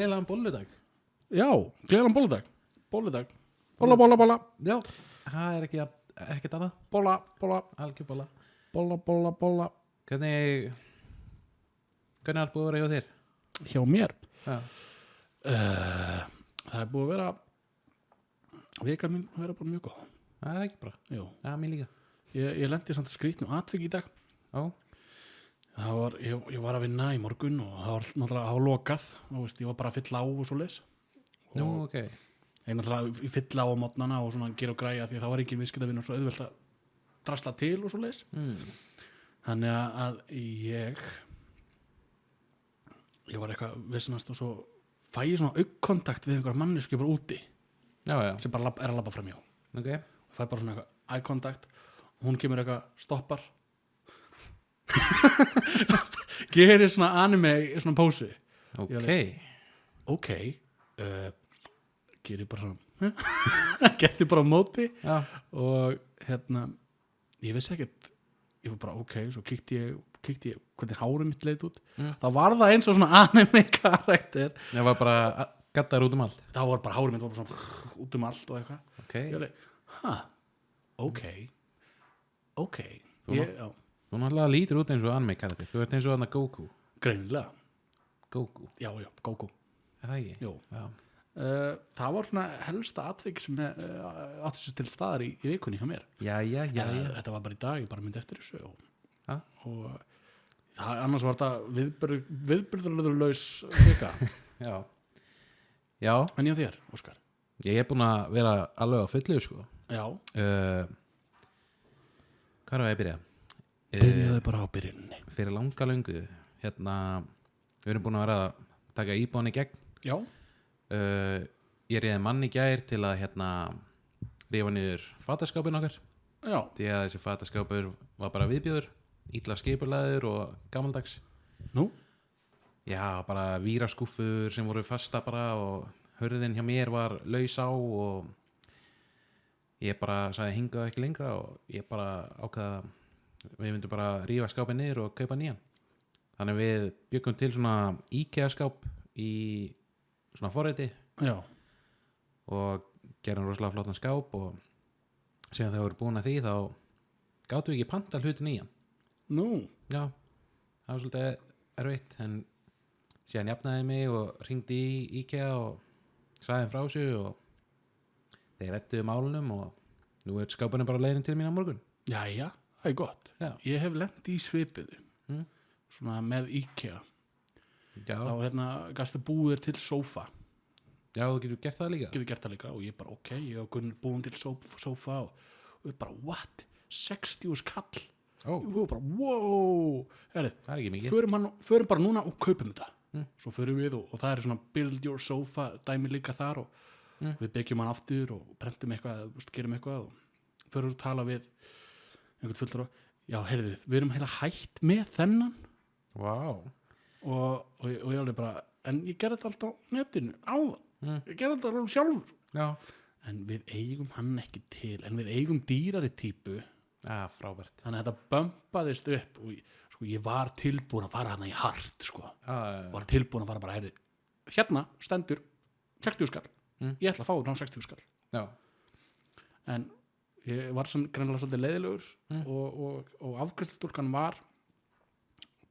gleðilegan bolludag. Já, gleðilegan bolludag. Bolla. Já, það er ekkert annað. Bolla. Algjör bolla. Bolla. Hvernig allt búið að vera hjá þér? Hjá mér. Já. Það er búið að vera vikar mín að vera bara mjög góð. Það er ekki bara. Jú. Já, mér líka. Ég lendi samt skrýtnu atvik í dag. Já. Það var, ég var að vinna í morgun og það var náttúrulega lokað og veist, ég var bara að fylla á og svo leis. Nú, ok. Ég náttúrulega fylla á mótnana og svona gera og græja því að það var engin viðskiptavinur svo auðvelt að drasla til og svo leis. Þannig að ég var eitthvað vissinast og svo fæ ég svona augkontakt við einhverja mannesku bara úti Já. sem bara er að labba framhjá. Ok. Og fæ bara svona eitthvað eye contact og hún kemur eitthvað stoppar gerir svona anime svona pósi. Ok. Gerir bara svona gerir bara á móti. Já. Og ég vissi ekkert, ég var bara ok, svo kíkti ég hvernig hárið mitt leit út. Það var það eins og svona anime karakter. Það var bara gattar út um allt. Það var bara hárið mitt var bara svona út um allt og eitthvað. Ok. Ég var ok. Þú náttúrulega lítur út eins og anime karakter. Þú ert eins og annað Goku. Greinilega. Goku. Já, Goku. Er það ekki? Jú. Já. Það var svona helsta atvik sem átti sér til staðar í vikunni hjá mér. Já. Þetta var bara í dag, ég bara myndi eftir þessu og það, annars var þetta viðbyrðurlaus vika. Já. En ég á þér, Óskar? Ég er búin að vera alveg á fullu, sko. Já. Hvað er að byrja? Byrjaðu bara á byrjunni. Fyrir langa löngu. Við erum búin að vera að taka íbúðan í gegn. Já. Ég réði mann í gær til að rífa niður fataskápinn okkar. Já. Því að þessi fataskápur var bara viðbjóður, illa skipulaður og gamaldags. Nú? Já, bara víraskúffur sem voru fasta bara og hurðin hjá mér var laus á og ég bara sagði hingað ekki lengra og ég bara ákvaða við myndum bara rífa skápinn niður og kaupa nýjan. Þannig við byggum til svona IKEA skáp í svona forriti. Já. Og gerum rosalega flottan skáp og síðan þegar við vorum búin að því þá gátum við ekki panta hlutin í hann. Nú? Já, það var svolítið erfitt en síðan jafnaði mig og hringdi í IKEA og sagði þeim frá þessu og þeir rettuðu málunum og nú er skápunum bara leiðin til mín á morgun. Jæja, það er gott. Já. Ég hef lent í svipiðu svona með IKEA. Já. Þá gastu búðir til sófa. Já, þú getur gert það líka. Getur gert það líka og ég bara ok, ég og Gunnar búin til sófa og við bara what? 60 skall. Og við bara wow. Herri, það er ekki mikið. Förum bara núna og kaupum þetta. Svo förum við og það er svona build your sofa dæmi líka þar og við byggjum hann aftur og prentum eitthvað, gerum eitthvað og förum að tala við einhvern fulltrúa. Já, heyrðu, við erum heila hætt með þennan. Vá. Og ég alveg bara, en ég gerði þetta alltaf á netinu áðan. Ég gerði þetta alltaf sjálfur. Já. En við eigum hann ekki til, en við eigum dýrari típu. Já, frábært. Þannig að þetta bömpaðist upp og ég var tilbúin að fara hana í hart, sko. Var tilbúin að fara bara, heyrðu, hérna stendur 60 skall. Ég ætla að fá ná 60 skall. Já. En ég var sem greinilega svolítið leiðilegur og afgreiðslustúlkan var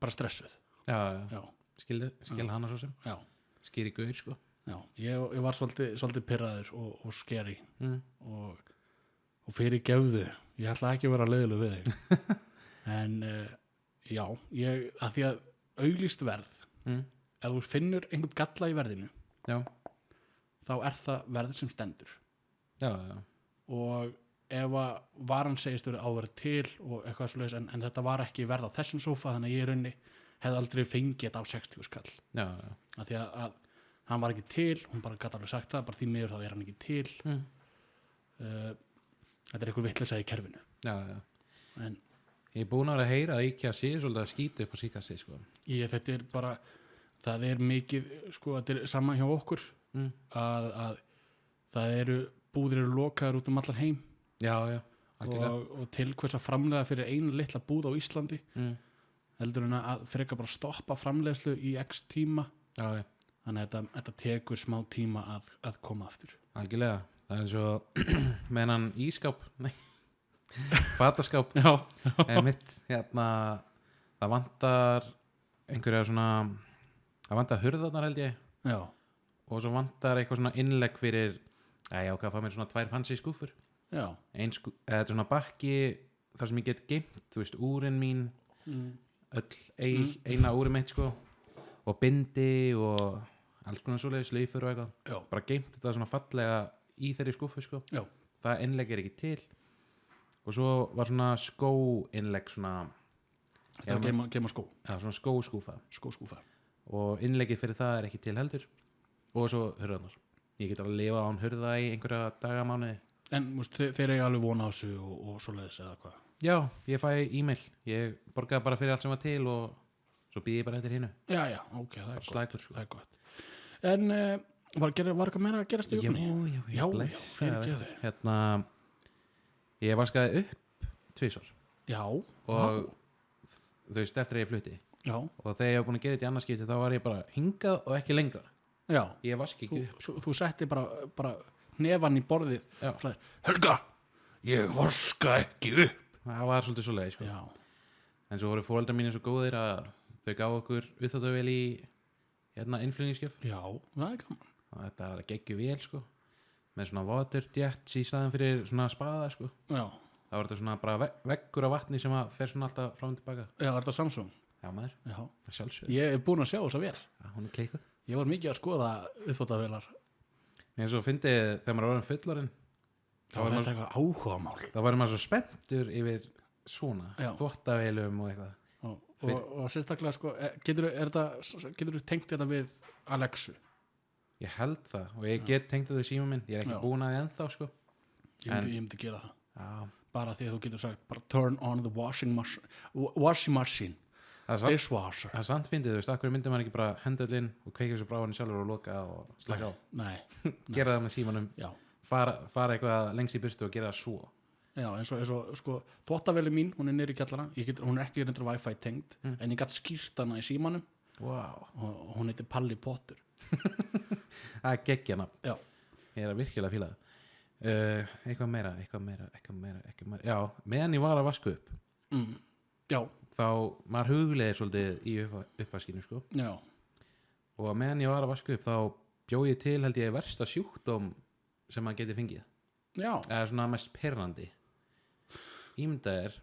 bara stressuð. Já. Skil hana svo sem. Já. Skýri gauð, sko. Já, ég var svolítið pirraður og skeri og fyrir gefðu. Ég ætla ekki að vera leiðileg við þig. En já, að því að auglýst verð, ef þú finnur einhvern galla í verðinu, já, þá er það verð sem stendur. Já. Og ef að varan segist verið áverð til og eitthvað svoleiðis, en þetta var ekki verð á þessum sófa, þannig að ég raunni hefði aldrei fengið þetta á 60 skall. Já. Að því að hann var ekki til, hún bara gat alveg sagt það, bara því miður þá er hann ekki til. Þetta er eitthvað vitleysa í kerfinu. Já. En ég er búin að heyra að IKEA sé svolítið að skýta upp á síkassi, sko. Þetta er bara, það er mikið, sko, þetta er sama hjá okkur, að það eru búðir lokaðar út um allan heim. Já. Og til hvers að framleiða fyrir einu litla búð á Íslandi, heldur en að freka bara stoppa framleiðslu í x tíma. Já. þannig að þetta tekur smá tíma að koma aftur. Algjörlega, það er svo með hann ískáp fataskáp Já. eða mitt, það vantar einhverja svona, það vantar hurðarnar held ég Já, og svo vantar eitthvað svona innlegg fyrir hvað fá mér svona 2 fancy skúffur já, þetta er svona bakki þar sem ég get geimt, þú veist, úrin mín eina úri mitt sko og bindi og alls konar svoleiðis laufur og eitthvað já, bara geimt þetta svona fallega í þeirri skúffu sko já, það innlegg er ekki til og svo var svona skóinnlegg svona þetta er að geima skó, svona skóskúfa skóskúfa. og innleggið fyrir það er ekki til heldur og svo hurðarnar ég get alveg lifa án hurða í einhverja dagamánuði En þeir eiga alveg vona á þessu og svoleiðis eða hvað? já, ég fæ e-mail ég borgaði bara fyrir allt sem var til og svo býði ég bara eftir hinu Já, ok, það er gott. slækur sko Það er gott. En var eitthvað meira að gerast í vikunni? Já, fyrirgefðu. Ég vaskaði upp 2 Já, og þú veist eftir að ég flutti já, og þegar ég var búin að gera þetta í annarskipti þá var ég bara hingað og ekki lengra já. ég vaski ekki upp Þú setti bara hnefan í borðið Já. og sagði, Helga, ég vaska ekki upp. það var svolítið svo leið sko. Já, en svo voru foreldrar mínir svo góðir að þau gáðu okkur uppþvottavél í innflutningsgjöf já, það er gaman. og þetta er alveg geggju vel sko með svona water jets í staðan fyrir svona spaða sko Já, það var þetta svona bara veggur af vatni sem að fer svona alltaf frá og tilbaka er þetta Samsung? já maður, Já. það sjálfsög Ég er búin að sjá þessa vel. hún er klikuð Ég var mikið að skoða uppþvottavélar. en svo fyndið þegar maður er orðin fullorinn Það var þetta eitthvað áhugamál. þá var maður svo spenntur yfir svona Já. þvottavélum og eitthvað Og sérstaklega sko, getur þú tengt þetta við Alexu? ég held það og ég get tengt þetta í síma minn ég er ekki Já. búin að því ennþá sko Ég myndi gera það. já, Bara því að þú getur sagt, bara turn on the washing machine, það er samt dishwasher. það er samt fyndið, þú veist, akkur myndir maður ekki bara henda allir inn og kveikja þessu bráðan sjálfur og loka og slaka á, Nei, gera það með símanum já. fara eitthvað lengst í burtu og gera það svo Já, eins og sko, þvottavéli mín, hún er niður í kjallara, hún er ekki reyndur Wi-Fi tengd, en ég gætt skýrt hana í símanum wow. og hún heitir Palli Potter. það er geggjana, Já, ég er að virkilega fíla það eitthvað meira já, meðan ég var að vaska upp já, þá maður hugleiði svolítið í uppvaskinu sko já, og meðan ég var að vaska upp þá bjó ég til held ég versta sjúkdóm sem maður geti fengið já, eða svona mest perrandi ímyndaðir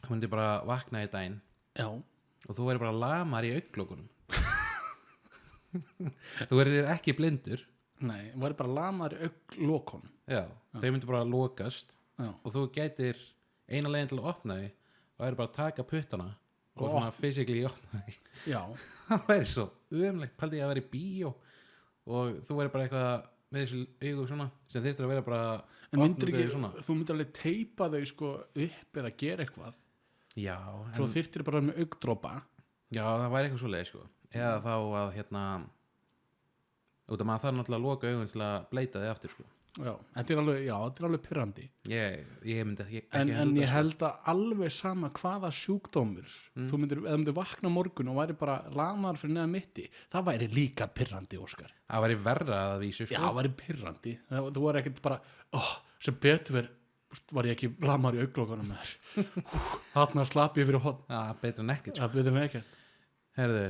þú myndir bara vakna í daginn já, og þú verður bara lamar í augnlokunum þú verður ekki blindur nei, hún var bara lamaður í augnlokunum. já, þau myndir bara lokast Já, og þú gætir eina leiðin til að opna því og verður bara að taka puttana og Og svona physically opna því já, það væri svo umlegt, paldi ég að vera í bíó og þú verður bara eitthvað með þessu augu svona sem þyrftir að vera bara en myndir opna þau ekki, svona. þú myndir alveg teipa þau sko upp eða gera eitthvað, já, svo þyrftir bara með augndropa. já, það væri eitthvað svo leið sko eða þá að út af maður þarf náttúrulega að loka augun til að bleita þig aftur sko Já, þetta er alveg pirrandi. ég myndi ekki En ég sko. held að alveg sama hvaða sjúkdómur þú myndir vakna morgun og væri bara lamaður fyrir neða mitti, það væri líka pirrandi, Óskar. það væri verra að vísu sko Já, það væri pirrandi. Þú væri ekkert bara, sem betur var ég ekki lamaður í augnlokunum með þess. Þarna slapp ég fyrir hot. já, betur en ekkert sko. Það betur með ekkert. herðu,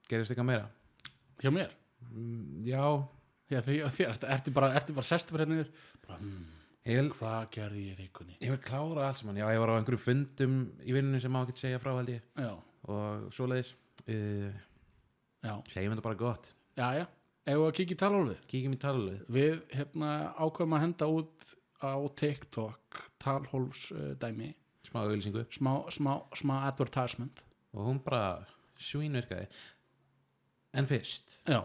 gerist eitthvað meira Hjá mér. já, Já, þér, ertu bara sestu bara hérna niður. Bara, ég hvað gerði ég í vikunni? vil klára allt saman já, ég var á einhverju fundum í vinnunni sem má ekki segja frá held ég Já, og svoleiðis já, segjum þetta bara gott já. Ef við að kíkja í talhólfið. kíkjum í talið Við ákveðum að henda út á TikTok talhólfs dæmi, smá auglýsingu smá advertisement. og hún bara svínvirkaði en fyrst Já,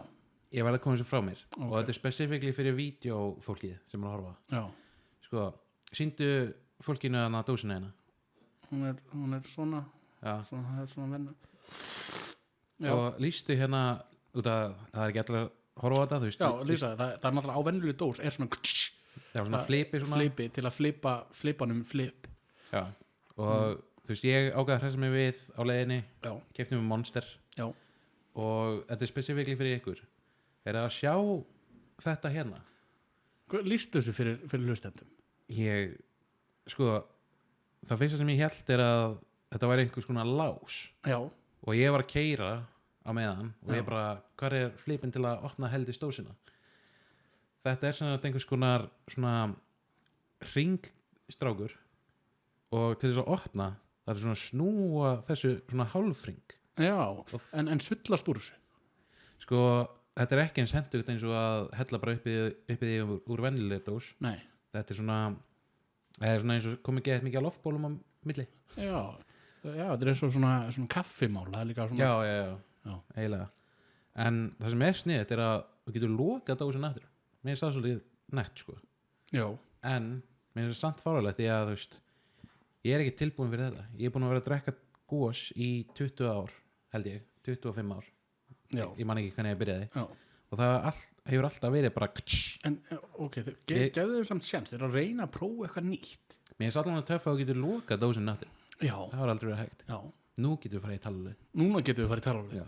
ég var að koma þessu frá mér Ok. og þetta er specifíkli fyrir vídeofólkið sem er að horfa já, sko, sýndu fólkinu að dósina hérna hún er svona, já. það er svona vennu. Já, og lýstu hérna út að það er ekki allir að horfa á þetta þú veist, já, lýsa, það er náttúrulega á vennuleg dós, er svona það var svona flipi svona flipi til að flipanum flip. já. og þú veist, ég ákveða að hressa mig við á leiðinni Já, kefti mig Monster já, og þetta er spesifíkli fyrir ykkur er að sjá þetta hérna. Lýstu þessu fyrir hlustendum? Ég, sko það fyrsta sem ég held er að þetta væri einhvers konar lás Já. og ég var að keyra á meðan og Já. ég bara, hvað er flipin til að opna heldisdósina? Þetta er svona einhvers konar svona hringstrákur og til þess að opna það er svona að snúa þessu svona hálfring. Já, en sullast úr þessu? Sko, þetta er ekki eins hentugt eins og að hella bara upp í því úr venjulegri dós. Nei. Þetta er svona eins og komið gett mikið á loftbólum á milli. Já, þetta er eins og svona kaffimál, það er líka svona... Já, eiginlega. En það sem er sniðið er að þú getur lokað dósin aftur. Mér finnst það svolítið nett, sko. Já. En mér finnst það samt fáralegt því að, þú veist, ég er ekki tilbúin fyrir þetta. Ég er búin að vera að drekka gos í 20 ár, held ég, 25 ár. Já. Ég man ekki hvernig ég byrjaði. Já. Og það hefur alltaf verið bara... En, ok, gefðu þeim samt sjans, þeir eru að reyna að prófa eitthvað nýtt. Mér finnst allavega töff að þú getur lokað dósin aftur. Já. Það var aldrei verið hægt. Já. Nú getur við farið í talalið. Núna getum við farið í találið. Já.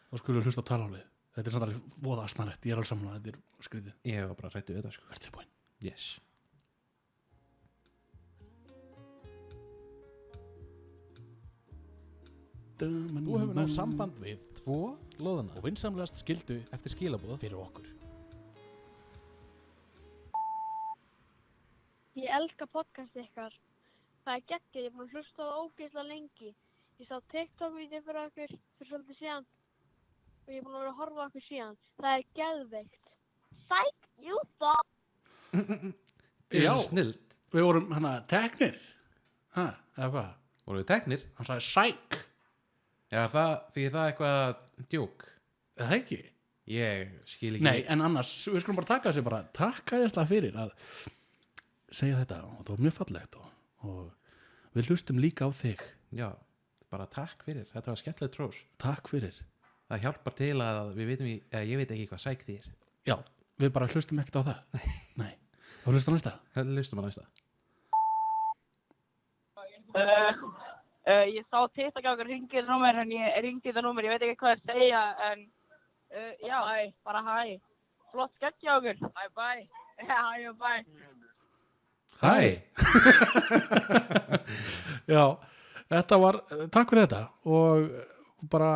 Þá skulum við hlusta á találið. Þetta er samt alveg voða asnalegt, ég er alveg saman þetta er skrítið. Ég var bara hræddur við þetta, sko. Verð tilbúin. Yes. Þú hefur náð samband við 2 lóðana og vinsamlegast skildu eftir skilaboð fyrir okkur. Ég elska podcast ykkar. Það er geggjað, ég er búin að hlusta á það ógeðslega lengi. Ég sá TikTok-vídeó fyrir okkur fyrir svolítið síðan og ég er búin að vera að horfa á okkur síðan. Það er geðveikt. Psych, you thought. Já. Snill. Við vorum teknir. Eða hvað? Voru við teknir? Hann sagði sæk. Já, því það eitthvað djók. Eða ekki? Ég skil ekki. Nei, en annars, við skulum bara taka þessu bara takka þesslega fyrir að segja þetta og það var mjög fallegt og við hlustum líka á þig. Já, bara takk fyrir. Þetta var skemmtilegt trós. Takk fyrir. Það hjálpar til að við vitum ég veit ekki hvað sæk þýr. Já, við bara hlustum ekkert á það. Nei. Þá hlustum á næsta. Það hlustum á næsta. Ég sá TikTok á okkur hringið þetta númer en ég ringdi þetta númer, ég veit ekki hvað að segja en já, bara hæ. Flott skegg á okkur. Bye. Já, bye. Hæ. Já, þetta var, takk fyrir þetta og bara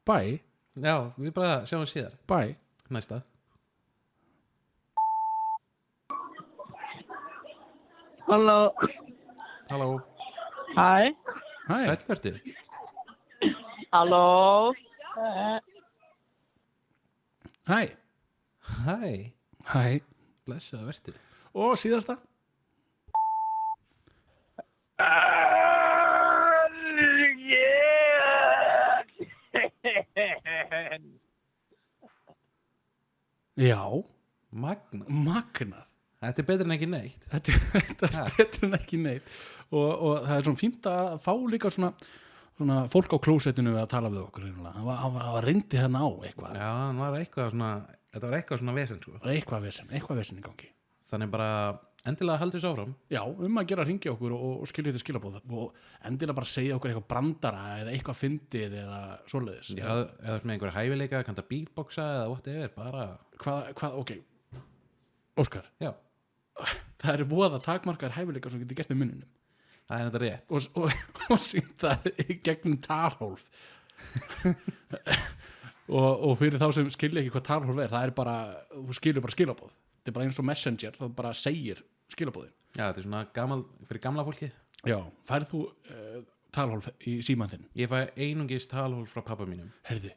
bye. Já, við bara sjáum síðar. Bye. Næsta. Halló. Hæ. Hæ. Sællvertu. Halló. Hæ. Hæ. Hæ. Blessaða vertu. Og síðasta. Já. Magnað. Þetta er betur en ekki neitt. Þetta er betur en ekki neitt og það er svona fínt að fá líka svona fólk á klósettinu að tala við okkur. Hann var reyndi hérna á eitthvað. Já, hann var eitthvað svona, þetta var eitthvað svona vesen, sko. Eitthvað vesen í gangi. Þannig bara endilega haldur þessu áfram. Já, að gera hringi okkur og skilja þetta skilaboð og endilega bara segja okkur eitthvað brandara eða eitthvað fyndið eða svoleiðis. Já, eða með einhver hæfileika, kannta beatboxa eða whatever, bara... Hvað, ok. Óskar. Já. Það eru voða takmarkar hæfileikar sem getur gert með munnunum. Það er þetta rétt. Og sýnt það í gegnum talhólf. og fyrir þá sem skilja ekki hvað talhólf er, það er bara, þú skilur bara skilaboð. Þetta er bara eins og Messenger, það bara segir skilaboðin. Já, þetta er svona fyrir gamla fólkið. Já, færð þú talhólf í símann þinn? Ég fæ einungis talhólf frá pappa mínum. Herðu,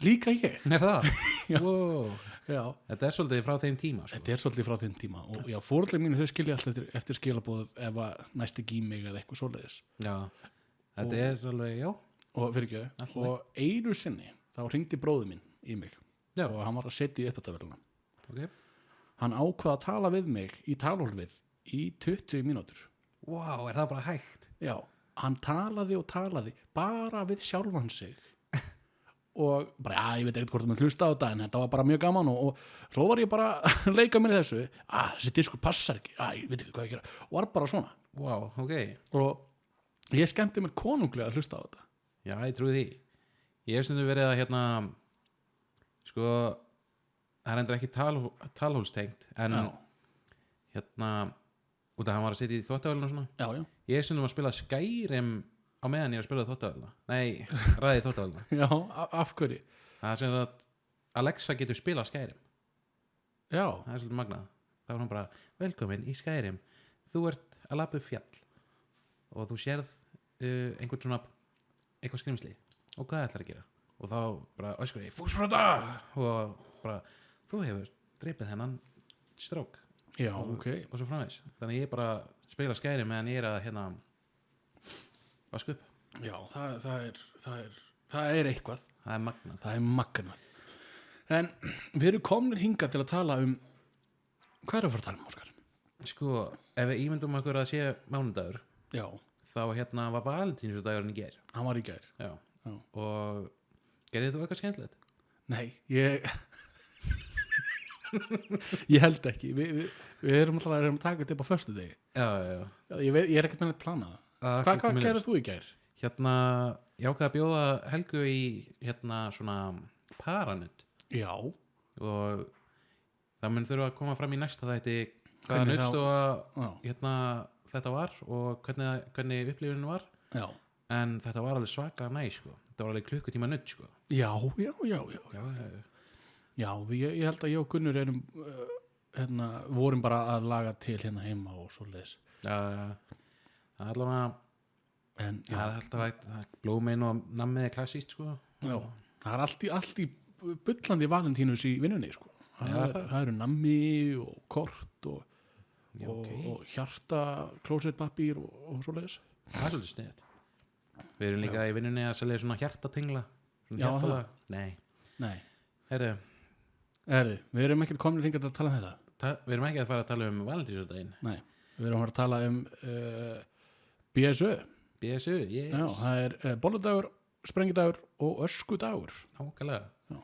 líka ég? Er það? Já. Wow. Já. Þetta er svolítið frá þeim tíma, sko. Þetta er svolítið frá þeim tíma og já, foreldrar mínu þau skilja alltaf eftir skilaboð ef að næsti gímig eða eitthvað svoleiðis. Já, þetta er alveg, já. Og fyrir ekki, og einu sinni þá hringdi bróður minn í mig. Já. Og hann var að setja í uppátavélina. Ok. Hann ákvað að tala við mig í talhólfið í 20 mínútur. Wow, er það bara hægt? Já, hann talaði og talaði bara við sjálfan sig og bara, ég veit ekkert hvort maður hlusta á þetta en þetta var bara mjög gaman og svo var ég bara að leika mér í þessu þessi diskur passar ekki, ég veit ekki hvað ég gera og var bara svona. Wow, ok. Og ég skemmti mér konunglega að hlusta á þetta. Já, ég trúi því. Ég hef stundu verið að Sko, það endur ekki talhólstengt en Já, hérna út að hann var að setja í þvottavélina og svona já, ég er svona að spila Skyrim á meðan ég er að spila þvottavélina ræði þvottavélina já, af hverju? það er sem að Alexa getur spilað Skyrim Já, það er svolítið magnað þá er hann bara, velkomin í Skyrim þú ert að labba upp fjall og þú sérð einhvern svona eitthvað skrimsli og hvað ætlar að gera og þá bara öskur ég fúsfröda og bara þú hefur dreipið þennan strák já, ok. og svo framvegs þannig ég bara spila Skyrim meðan ég er að hérna vaska upp Já, það er eitthvað. það er magnað Það er magnað. En við erum komnir hingað til að tala um, hvað er að fara að tala um, Óskar? sko, ef við ímyndum okkur að sé mánudagur Já, þá hérna var Valentínusdagurinn í gær hann var í gær. já. Já. og gerðið þú eitthvað skemmtilegt? Nei, ég held ekki. Við erum alltaf að taka þetta upp á föstudegi. já. Ég er ekkert með að plana það. Hvað gerðið þú í gær? hérna, ég ákveða að bjóða Helgu í hérna svona paranutt Já, og það mun þurfa að koma fram í næsta þætti hvaða Hvernig þá- nuttstofa já, hérna þetta var og hvernig upplifunin var já. en þetta var alveg svaka næ sko. þetta var alveg klukkutíma nutt sko. Já. já. Já, ég held að ég og Gunnur erum, vorum bara að laga til hérna heima og svo leiðis. það er allavega En það er alltaf að blómin og nammið er klassíst sko. já, það er allt í bullandi Valentínus í vinnunni, sko. Já, Það eru nammi og kort og, Já, og, ok. og hjarta, klósettpapír og svo leiðis. það er svolítið sniðt við erum líka í vinnunni að selja svona hjartatengla svona Já, hjartalag nei, Nei, herru við erum ekkert komnir hingað til að tala um þetta. við erum ekki að fara að tala um Valentínusdaginn Nei, við erum að fara að tala um BSÖ. BSU, yes Já, það er bolludagur, sprengidagur og öskudagur. ákvæðlega Já.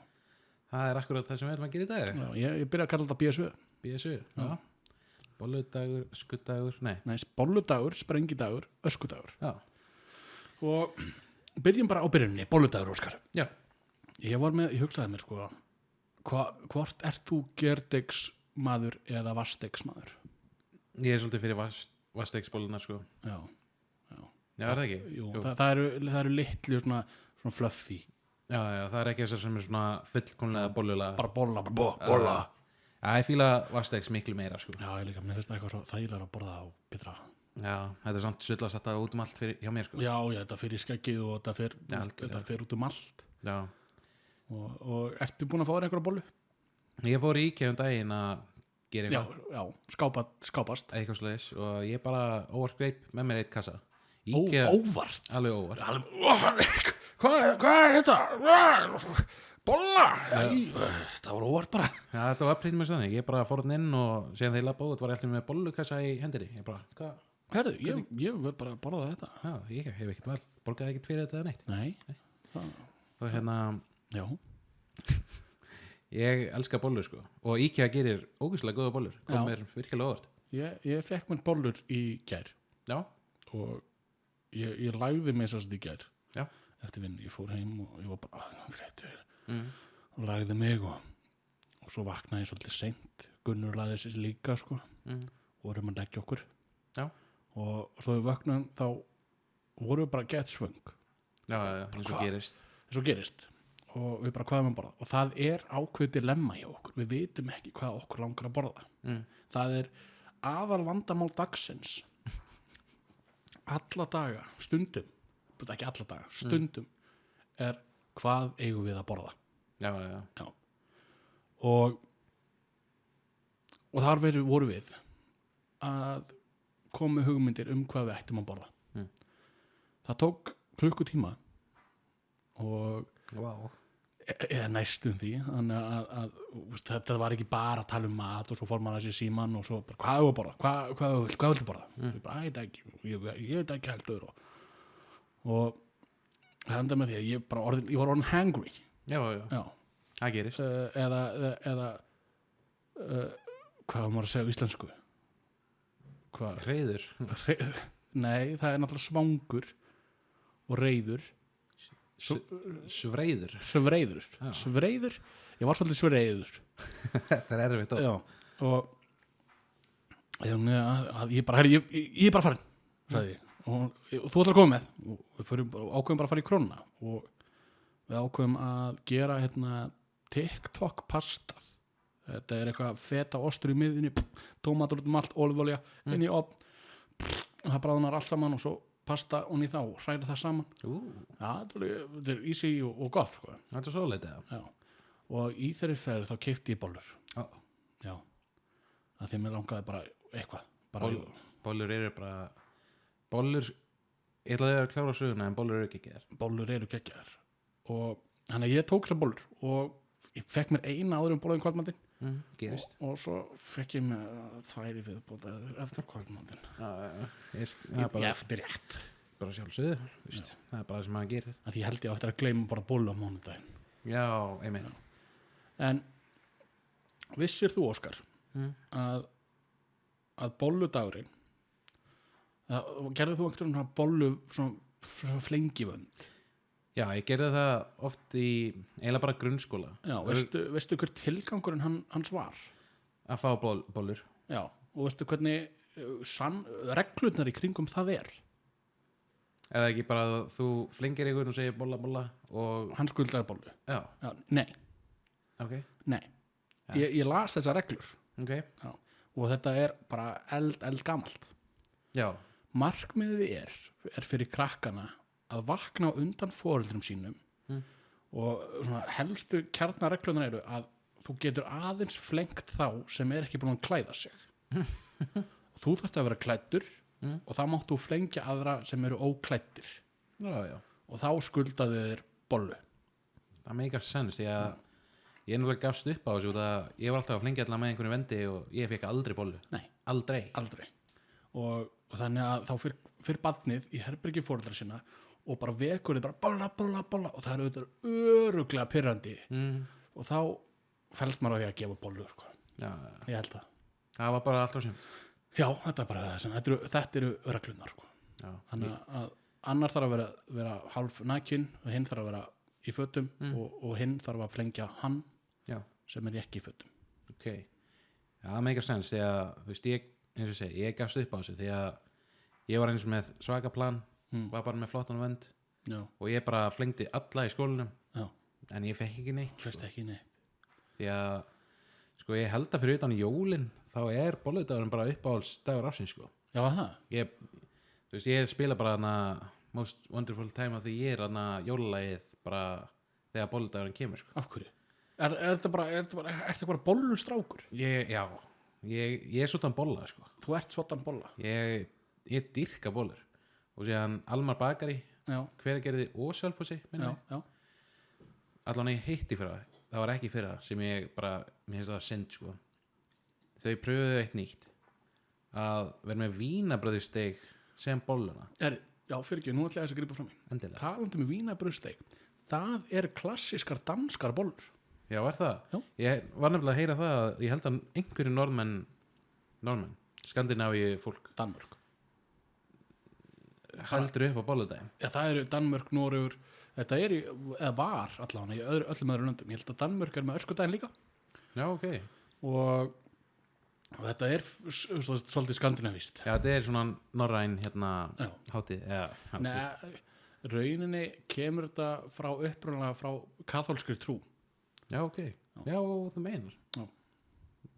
það er akkurat það sem við erum að gera í dag Já, ég byrja að kalla þetta BSÖ. BSU, já bolludagur, skuddagur, nei Nei, bolludagur, sprengidagur, öskudagur. já, Og byrjum bara á byrjunni, bolludagur, Óskar. já, Ég hugsaði mér, sko, hvort ert þú gerdegsmaður eða vastegsmaður? ég er svolítið fyrir vastegsbóllunar sko Já, já, er það ekki? jú, það eru litlu svona fluffy. já, það er ekki þessar sem er svona fullkomlega bollula Bara bolla. já, ég fíla vastegs miklu meira sko Já, ég líka, mér finnst það eitthvað svo þægilega að borða á betra. já, þetta er samt sullast þetta út um allt fyrir, hjá mér sko Já, þetta fer í skeggið og Já, þetta fer út um allt. já. Og ertu búin að fá þér einhverja bollu? ég fór í IKEA daginn að gera Já, eitthvað skápast. eitthvað sliðis og ég bara óvart greip með mér eitt kassa Óvart. alveg óvart Hvað er þetta? Bolla? Það var óvart bara. já, þetta var prýtt með þannig, ég bara fór hann inn og síðan þegar ég labba út var ég alltaf með bollukassa í hendinni ég bara, hvað? Herðu, ég vil bara borða þetta. já, ég hef ekkert val, borgaði ekkert fyrir þetta eða neitt Nei. og hérna, Já. ég elska bollur sko og IKEA gerir ógeðslega góða bollur kom Já. mér virkilega óvart Ég fekk mér bollur í gær já, og ég lagði mig sérst í gær Já. eftir vinn, ég fór heim og ég var bara þreyttur mm. og lagði mig og svo vaknaði ég svolítið seint. Gunnur lagði sér líka, sko, Mm. vorum að leggja okkur Já. og svo við vaknaðum þá vorum við bara gett svöng já, eins og Hva? gerist eins og gerist og við bara hvað við að borða og það er ákveðið dilemma hjá okkur, við vitum ekki hvað okkur langar að borða. mm. Það er aðal vandamál dagsins alla daga, stundum ekki alla daga, stundum er hvað eigum við að borða já, og þar voru við að koma með hugmyndir hvað við ættum að borða. Það tók klukkutíma og wow. eða næstum því þannig að þetta var ekki bara að tala um mat og svo fór maður að sé síman og svo bara, hvað er að borða, hvað viltu borða ég bara, ég veit ekki heldur og það enda með því að ég var orðin hangry já, já. það gerist eða hvað var maður að segja á íslensku hreiður nei, það er náttúrulega svangur og reiður Svreiður. Svreiður, ég var svolítið svreiður. Þetta er erfitt Já, og ég bara, herri, ég er bara farin, sagði ég, og þú ætlar að koma með, og við ákveðum bara að fara í Krónuna, og við ákveðum að gera TikTok pastað. Þetta er eitthvað feta ostur í miðunni, tómatur út allt, olífolía inn í ofn, það bráðnar allt saman og svo pasta og þá hræra það saman. Ja, þetta er easy og gott, sko. Þetta er svoleiðið. Já, og í þeirri ferð þá keypti ég bollur. Já, að því mér langaði bara eitthvað. Bollur eru bara bollur, ég ætlaði að klára söguna en bollur eru geggjaðar. Bollur eru geggjaðar, og þannig að ég tók þessar bollur og ég fekk mér eina áður bollur kvöldmatinn. Gerist. Og svo fekk ég mér 2 í viðbót eftir kvöldmatinn. Ég eftir rétt. Bara sjálfsögðu, það er bara það sem maður gerir. Að því held ég eftir að gleyma bara bollu á mánudaginn. Já, ég meina. En vissir þú, Óskar, að bolludagurinn, gerðu þú einhvern svona bollu svona flengivönd? Já, ég gerði það oft í eiginlega bara grunnskóla. Já, veistu hver tilgangurinn hans var? Að fá bollur. Já, og veistu hvernig reglurnar í kringum það er? Eða ekki bara að þú flengir einhvern og segir bolla og... Hann skuldar bollu. Já. Nei. Ok. Nei. Ég las þessar reglur. Ok. Já. Og þetta er bara eld gamalt. Já. Markmiðið er fyrir krakkana að vakna á undan foreldrum sínum og svona helstu kjarnareglunar eru að þú getur aðeins flengt þá sem er ekki búin að klæða sig. Þú þarft að vera klæddur og þá máttu flengja aðra sem eru óklæddir. Já. Og þá skuldaðu þér bollu. Það meikar sens, því að ég náttúrulega gafst upp á þessu út að ég var alltaf að flengja allar með einhvern vendi og ég fekk aldrei bollu. Nei. Aldrei. Og þannig að þá fyrir barnið í herbergi foreldra sinna og bara vekur þið bara bolla og það er auðvitað öruglega pirrandi og þá fælst maður á því að gefa bollu, sko. Já. Ég held það. Það var bara alltaf sem. Já, þetta er bara það. Þetta eru reglunar, sko. Já. Þannig að annar þarf að vera hálf nakinn og hinn þarf að vera í fötum og hinn þarf að flengja hann sem er ekki í fötum. Ok. Já, það meikar sens, því að þú veist, eins og ég gafst upp á þessu því að ég var eins með svaka plan, var bara með flottan vönd og ég bara flengdi alla í skólanum en ég fekk ekki neitt. Fyrst ekki neitt. Því að sko ég held að fyrir utan jólin þá er bolludagurinn bara uppáhaldsdagur ársins, sko. Já, það? Þú veist, ég spila bara þarna Most Wonderful Time of the Year, þarna jólalagið bara þegar bolludagurinn kemur, sko. Af hverju? Er þetta bara bollustrákur? Já, ég er svona bolla, sko. Þú ert svona bolla? Ég dýrka bollur og síðan Almar Bakari, Hveragerði og Selfossi, minni. Já. Allan ég hitti fyrir það var ekki fyrir það sem ég bara, mér finnst það synd, sko. Þau pröfuðu eitt nýtt að vera með vínabröðusteik sem bolluna. Já, fyrir ekki, nú ætla ég að grípa fram í. Endilega. Talandi með vínabröðusteik, það er klassískar danskar bollur. Já, er það? Já. Ég var nefnilega að heyra það að ég held að einhverju norðmenn, Skandinavíu fólk Danmörk heldur upp á bolludaginn. Já, það eru Danmörk, Noregur, þetta er eða var allavega í öllum öðrum löndum. Ég held að Danmörk er með öskudaginn líka. Já, ok. Og þetta er svolítið skandinavískt. Já, þetta er svona norræn hátíð. Nei, rauninni kemur þetta upprunalega frá kaþólskri trú. Já, ok. Já, þú meinar.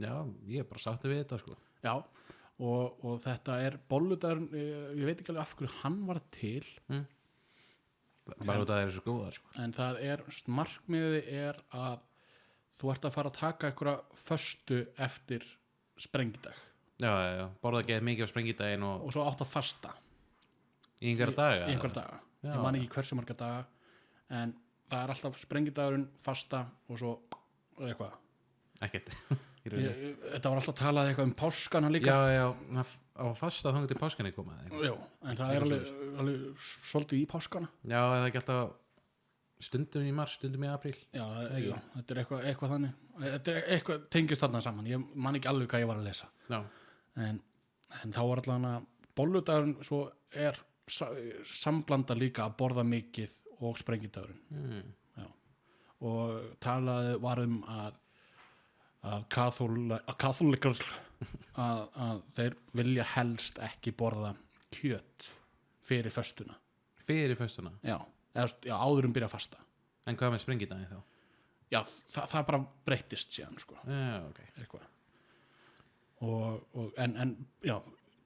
Já, ég er bara sáttur við þetta, sko. Já, og þetta er bolludagurinn, ég veit ekki alveg af hverju hann var til. Bara út að það er svo góðar, sko. En það er, markmiðið er að þú ert að fara að taka einhverja föstu eftir sprengidag. Já, borða ekki mikið á sprengidaginn og svo átt að fasta. Í einhverja daga? Í einhverja daga. Já. Ég man ekki hversu marga daga, en það er alltaf sprengidagurinn, fasta og svo eitthvað. Ekkert. Þetta var alltaf talað eitthvað um páskana líka. Já, á fasta þannig til páskanni komaði. Já, en það er alveg svolítið í páskana. Já, eða ekki alltaf stundum í mars, stundum í apríl. Já, þetta er eitthvað þannig. Þetta er eitthvað tengist þarna saman. Ég man ekki alveg hvað ég var að lesa. Já. En þá var allavega bolludagurinn svo er samblanda líka að borða mikið og sprengidagurinn og talaði var að kaþólikar að þeir vilja helst ekki borða kjöt fyrir föstuna já, áður byrja að fasta. En hvað með sprengidaginn þá? Já, það bara breyttist síðan sko. Okay. en já,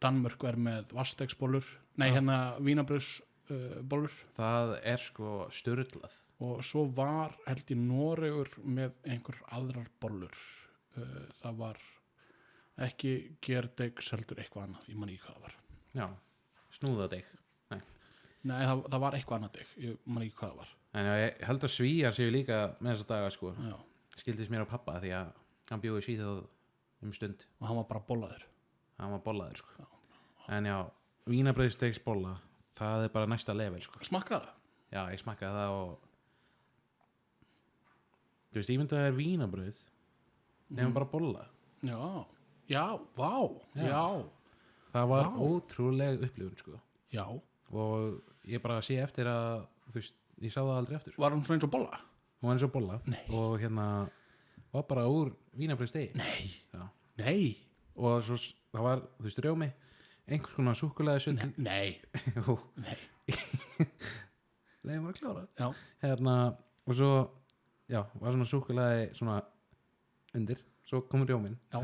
Danmörk með vastegsbollur vínarbrauðsbollur það sko sturlað og svo var held ég Noregur með einhver aðrar bollur það var ekki gerdegs heldur eitthvað annað, ég man ekki hvað það var. Já, snúðadeg. Nei, það var eitthvað annað deg, ég man ekki hvað það var. En ég held að Svíjar séu líka með þessa daga sko. Já. Skildist mér á pappa því að hann bjóði í Svíþjóð stund. Og hann var bara bollaður. Hann var bollaður sko. Já. En já, vínarbrauðstegsbolla, það bara næsta level sko. Smakkaði það? Já, ég smakkaði það og þú veist, ég myndi að það vínarbrauð nefnum bara bolla. Já, vá, já. Það var ótrúleg upplifun sko. Já. Og ég bara sé eftir að þú veist, ég sá það aldrei eftir. Var hún svona eins og bolla? Hún var eins og bolla. Nei. Og var bara úr vínarbrauðsdegi. Nei. Já. Nei. Og svo það var, þú veist, rjómi einhvers konar súkkulaði sundin. Nei. Jú. Nei. Leðum var að klára. Já. Og svo var svona súkkulaði svona undir, svo kom rjómin. Já.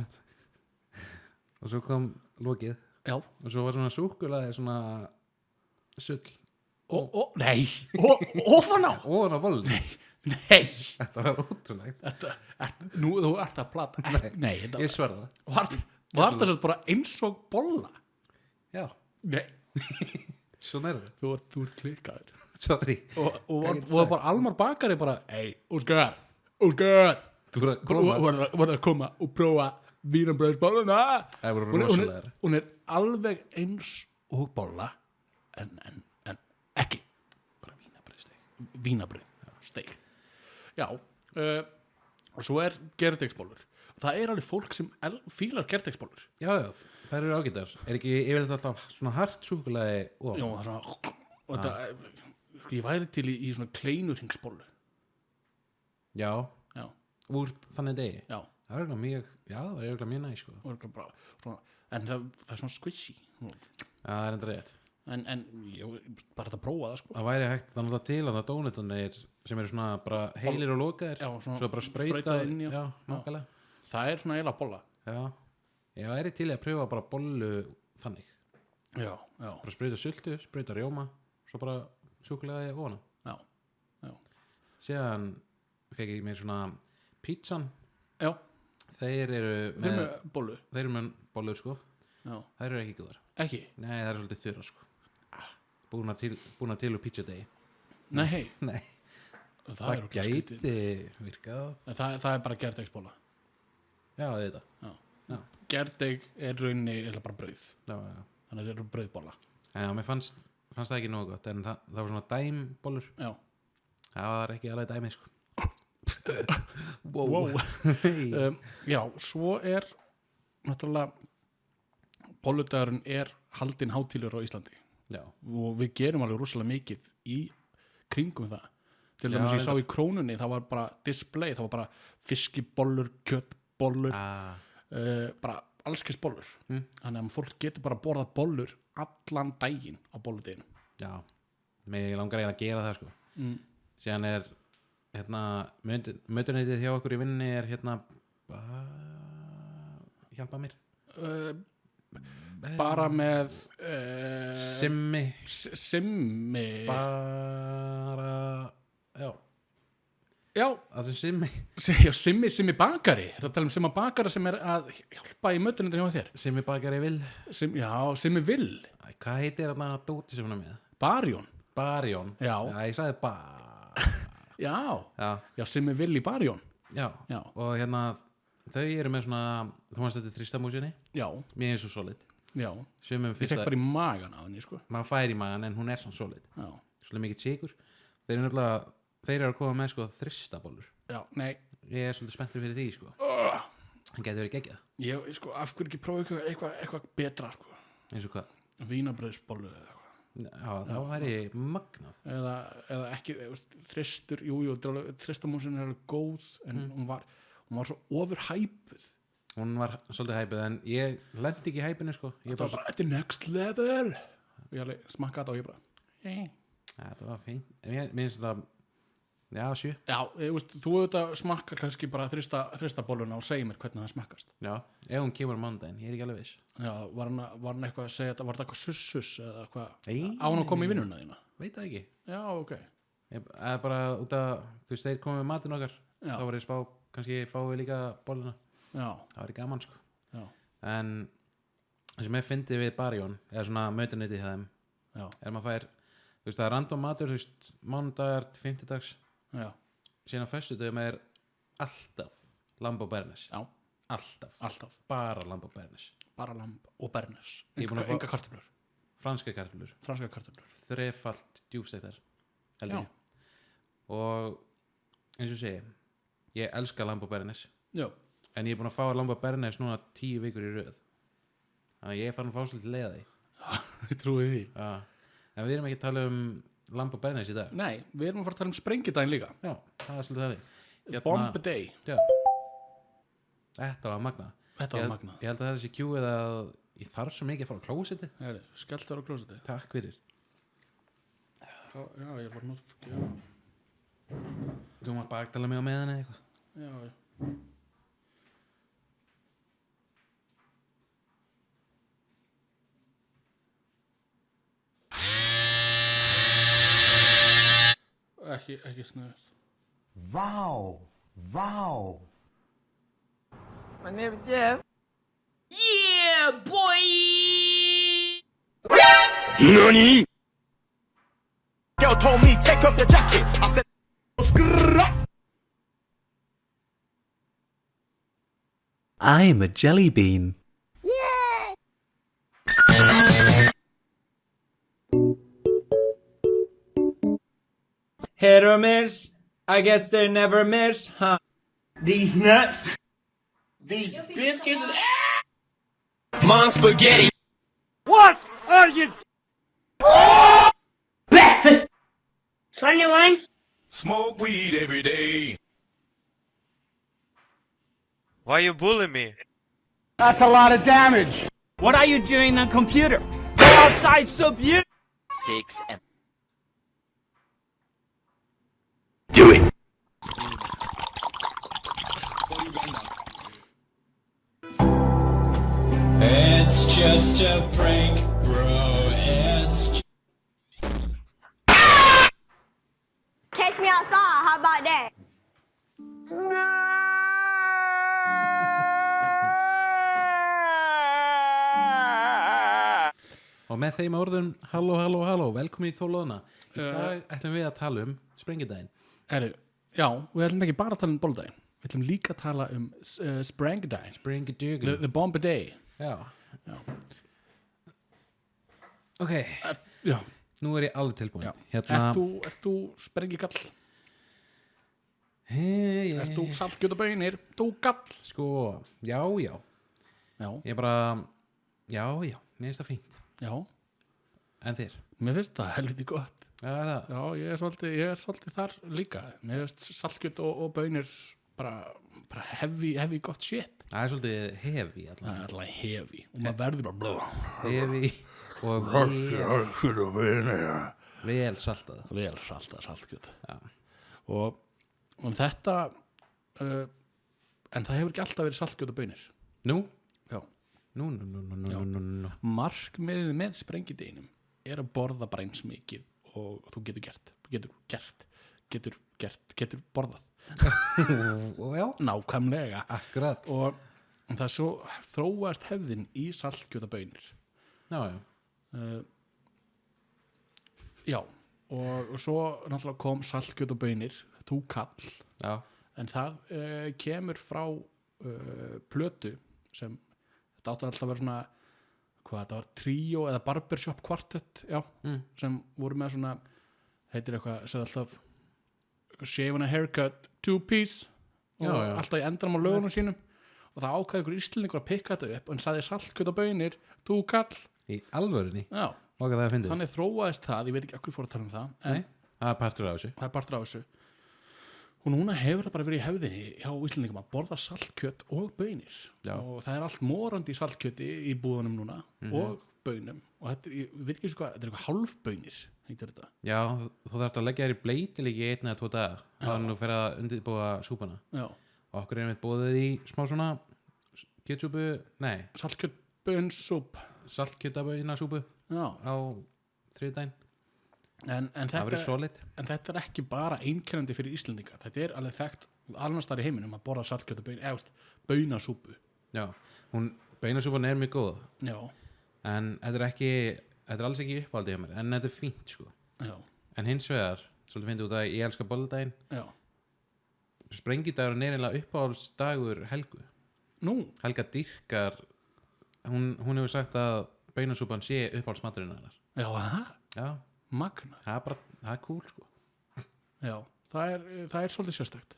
Og svo kom lokið. Já. Og svo var svona súkkulaði svona sull. Nei. Ofan á bollun. Nei. Þetta var ótrúlegt. Nú þú ert að plata. Nei. Ég sverða. Var það bara eins og bolla? Já. Nei. Svona það. Þú ert klikkaður. Sorry. Og það bara Almar bakari bara, hey, Óskar. Þú verður að koma og prófa vínarbrauðsbolluna. Það voru rosalegar. Hún alveg eins og bolla en ekki. Bara vínarbrauðsteig. Vínarbrauðsteig. Já. Og svo gerdegsbollur. Það alveg fólk sem fílar gerdegsbollur. Já, það eru ágætar. Ekki yfirleitt alltaf svona hart súkkulaði og já, það svona og þetta, ég væri til í svona kleinurhingsbollu. Já. Úr þannig degi. Já. Það er eiginlega mjög næs sko. En það er svona squishy. Það er enda rétt. En ég bara þetta prófa það sko. Það væri hægt, það náttúrulega til að það dónutunir sem eru svona bara heilir og lokaðir. Já, svona svo bara sprautað inn. Já, nákvæmlega. Það er svona eiginlega bolla. Já, ég væri til að pröfa bara bollu þannig. Já. Bara sprauta sultu, sprauta rjóma, svo bara súkkulaði ofan á. Já. Síðan fekk ég mér svona pítsan. Já. Þeir eru með bollu. Þeir eru með bollur sko. Já. Þær eru ekki góðar. Ekki? Nei, það eru svolítið þurra sko. Búna til úr pizzadegi. Nei. Það gæti virkað. Það er bara gerdegsbolla. Já, þetta. Já. Gerdeg rauninni eða bara brauð. Já. Þannig að það eru brauðbolla. Já, mér fannst það ekki nógu gott, en það var svona dæmbollur. Já. Það var ekki alveg dæmið sko. Wow. Já, svo náttúrulega bolludagurinn haldinn hátíðlegur á Íslandi. Já. Og við gerum alveg rosalega mikið í kringum það. Til dæmis ég sá í Krónunni, það var bara display, það var bara fiskibollur, kjötbollur, bara allskis bollur. Þannig að fólk getur bara borðað bollur allan daginn á bolludeginu. Já. Mig langar að gera það sko. Síðan mötuneytið hjá okkur í vinninni hjálpa mér. Bara með Simmi bara já það sem Simmi bakari. Þetta tala Simma bakari sem að hjálpa í mötuneytinu hjá þér. Simmi bakari vil Simmi vil. Hvað heitir þarna dóti sem hún með? Barjón. Já, ég sagði Já, Simmi vil í Barjón. Já. Og þau eru með svona, þú veist þetta er þristamúsinni. Já. Mér svo solid. Já. Ég fekk bara í magan á henni sko. Maður fær í magan en hún svona solid. Já. Svolítið mikið sigur. Þeir eru að koma með sko þristabollur. Já, nei. Ég svolítið spenntur fyrir því sko. Hann getur verið geggjað. Ég sko, af hverju ekki prófa eitthvað betra sko. Eins og hvað? Vínarbrauðsbollu eða eitthvað. Já, það væri magnað. Eða ekki, þristur, jú, þristamúsin er alveg góð, en hún var svo ofurhæpuð. Hún var svolítið hæpið, en ég lendi ekki í hæpinu, sko. Ég Það var bara, þetta er next level. Og ég alveg smakkaði þetta og ég bara, Þetta var fínt. Mér finnst þetta, já, 7. Já, þú auðvitað smakkar kannski bara þrista bolluna og segir mér hvernig það smakkast. Já, ef hún kemur á mánudaginn, ég er ekki alveg viss. Já, var hann eitthvað að segja þetta, var þetta eitthvað sussus eða eitthvað, Nei, á hann að koma í vinnuna þína? Veit það ekki. Já, ok. Eða bara út að, þú veist, þeir komið með matinn okkar, Já. þá var ég spá, kannski fáum við líka bolluna. Já, Það var gaman, sko. já, En það sem ég fyndi við Barjón, eða svona mötuneytið hjá þeim, já, maður fær, þú veist, það er random matur, þú veist, mánudagar til 50 dags, já, síðan á föstudögum er alltaf lamb og bernes. já, Alltaf. Bara lamb og bernes. bara lamb og bernes. Ég er búinn að fá- Enga kartöflur, Franska kartöflur, franska kartöflur. þrefalt djúpstektar. held Já. ég. Og eins og ég segi, ég elska lamb og bernes, Já, en ég er búinn að fá lamb og bernes núna 10 vikur í röð. Þannig að ég er farin að fá svolítið leið að því. ég trúi því. Já. En við erum ekki að tala um lamb og bernes í dag. Nei, við erum að fara að tala um sprengidaginn líka. Já, það er svolítið þannig. Bomb Day. Já. Þetta var magnað. Þetta var magnað. Ég held að þetta sé kjúið að ég þarf svo mikið að fara á klósetti. Skellt þér á klósetti. Takk fyrir. Já, ég var nótt. Já, Þú mátt baktala mig á meðan eða eitthvað. já. Ekki snöð. Wow. My name is Jeff. Girl told me take off your jacket. I said, skrrrr. I'm a jelly bean. Hit or miss? I guess they never miss, huh? These nuts. These biscuits. Mom spaghetti. What are you? Breakfast. 21. Smoke weed every day. Why you bully me? That's a lot of damage. What are you doing on computer? Go outside, so beautiful. 6 and do it. It's just a prank, bro. It's Catch me outside. How about that? Og með þeim orðum, halló, velkomin í Tólóðuna. Í dag ætlum við að tala um sprengidaginn. Já, við ætlum ekki bara að tala um bolludaginn. Við ætlum líka að tala um sprengidaginn. Sprengidaginn. The Bomb Day. Já. Ok, Já. nú er ég alveg tilbúin. Já. Hérna, Ert þú sprengigall? Ert þú saltkjötabönir? Þú gall? Sko, já. Já. Ég bara, já, mér finnst það fínt. Já. En þér? Mér finnst það helviti gott. Já, er það? Já, ég er svolítið þar líka. Mér finnst saltkjöt og bönir bara heavy gott shit. Það er svolítið heavy Það allavega. er alltaf heavy. Og maður verður bara Heavy og vel saltað. vel saltkjöt. Já. Og þetta en það hefur ekki alltaf verið saltkjöt og bönir. Nú? Já. Nú. Markmiðið með sprengideginum er að borða bara eins mikið og þú getur borðað. Og já, Nákvæmlega. akkurat. Og það er svo þróast hefðin í saltkjötabönir. Já. Já, og svo náttúrulega kom saltkjötabönir, þú kall, Já. en það kemur frá plötu sem þetta átti alltaf að vera svona þetta var tríó eða barbershop quartet sem voru með svona heitir eitthvað, segði alltaf shave and a haircut, 2-piece og Já. alltaf í endanum á lögunum sínum og það ákvæði ykkur íslendingur að pikka þetta upp og hann sagði saltkjötabönir, þú kall Í alvörunni. já, og það fyndið. Þannig þróaðist það, ég veit ekki hvað fór að tala um það en Nei, það er partur af þessu. það er partur af þessu og núna hefur það bara verið í hefðinni hjá Íslendingum að borða saltkjöt og baunir Já. og það er allt morandi í saltkjöti í búðunum núna og baunum og þetta er, ég veit ekki eins og hvað, þetta er eitthvað hálfbaunir heitir þetta. Já, þú þarft að leggja þér í bleitilíki 1 eða 2 daga. Það er nú fyrir að undirbúa súpuna. Já, Og okkur erum við bóðið í smá svona kjötsúpu, nei, saltkjöt, baunsúpp saltkjötabauðina-súpu Já, á 3 daginn. en Það þetta, verður solid. en þetta er ekki bara einkennandi fyrir Íslendinga, þetta er alveg þekkt annars þar í heiminum að borða saltkjöt og baun eða baunasúpu. Já, beinasúpan er mjög góð. Já, En þetta er alls ekki uppáldið hjá mér, en þetta er fínt sko. já, En hins vegar, svolítið fyndið út að ég elska bolladaginn. já. Sprengidagurinn er eiginlega uppáhaldsdagur Helgu. Nú, Helga dýrkar, hún hefur sagt að beinasúpan sé uppáhaldsmaturinn hennar. já, það, Já, magna. það er cool sko. Já, það er svolítið sérstakt.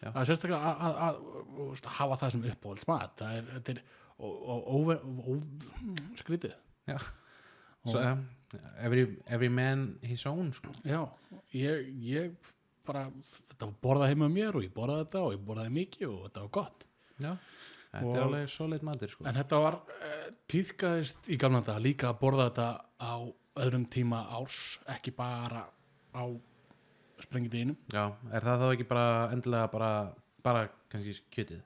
Já. Það er sérstaklega að hafa það sem uppáhaldsmat. Þetta er skrítið. Já. So, every man his own sko. Já, ég bara, þetta var borðað heima með mér og ég borðaði þetta og ég borðaði mikið og þetta var gott. Já, þetta Og- er alveg solid matur sko. En þetta var tíðkaðist í gamla dag líka að borða þetta á öðrum tíma árs, ekki bara á sprengideginum. Já, er það þá ekki bara endilega bara kannski kjötið?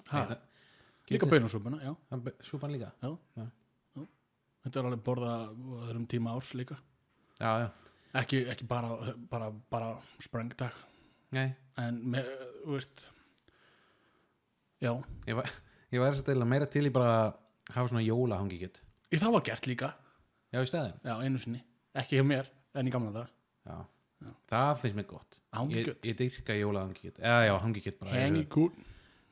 Ha, Kjötið? líka baunasúpuna, já. Súpan líka? Já. Já. Þetta er alveg borðað á öðrum tíma árs líka. Já, já. Ekki bara sprengdag. Nei, En með, þú veist, já, ég var þess að deila meira til í bara hafa svona jólahangikjöt. það var gert líka. Já, í stæðin. Já, einu sinni. Ekki hjá mér, en í gamla dag. Já. Það finnst mér gott. Hangikjöt. Ég dyrka jólahangikjöt. Já, hangikjöt bara. Hengi kúl.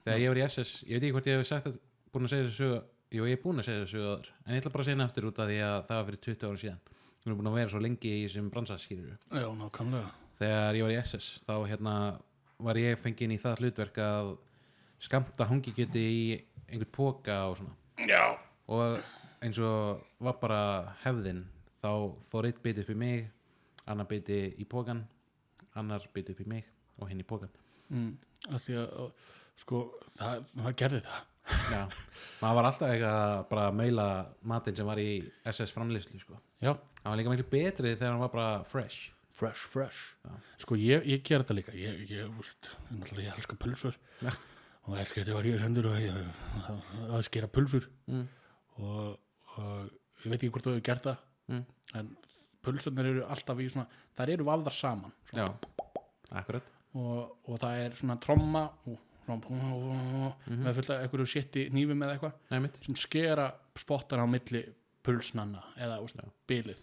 Þegar ég var í SS, ég veit ekki hvort ég hef sagt að búin að segja þessu sögu. Jú, ég er búin að segja þessu sögu áður. En ég ætla bara að segja henni aftur út af því að það var fyrir 20 ára síðan. Hún er búin að vera svo lengi í þessum bransaskýruru. Já, nákvæmlega. Þegar ég var í SS þá var ég fenginn í það hlutverk að skamta hangikjöti í einhvern póka og svona. Já. Og eins og var bara hefðin, þá fór eitt biti upp í mig, annar biti í pókan, annar biti upp í mig og hinn í pókan. Af því að, sko, það gerði það. Já, maður var alltaf eitthvað bara að meila matinn sem var í SS framleiðslu sko. Já, Það var líka miklu betri þegar hann var bara fresh. fresh. Sko, ég ger þetta líka. Ég elska pulsur. Já. Og elska þetta var ég sendur og að skera pulsur. Og ég veit ekki hvort þú hefur gert það. En pulsurnar eru alltaf í svona, þær eru vafðar saman. Já, akkurat. Og það er svona tromma með fullt af einhverju shiti hnífum eða eitthvað. Nei, mitt. Sem skera spottana á milli pulsnanna eða bilið,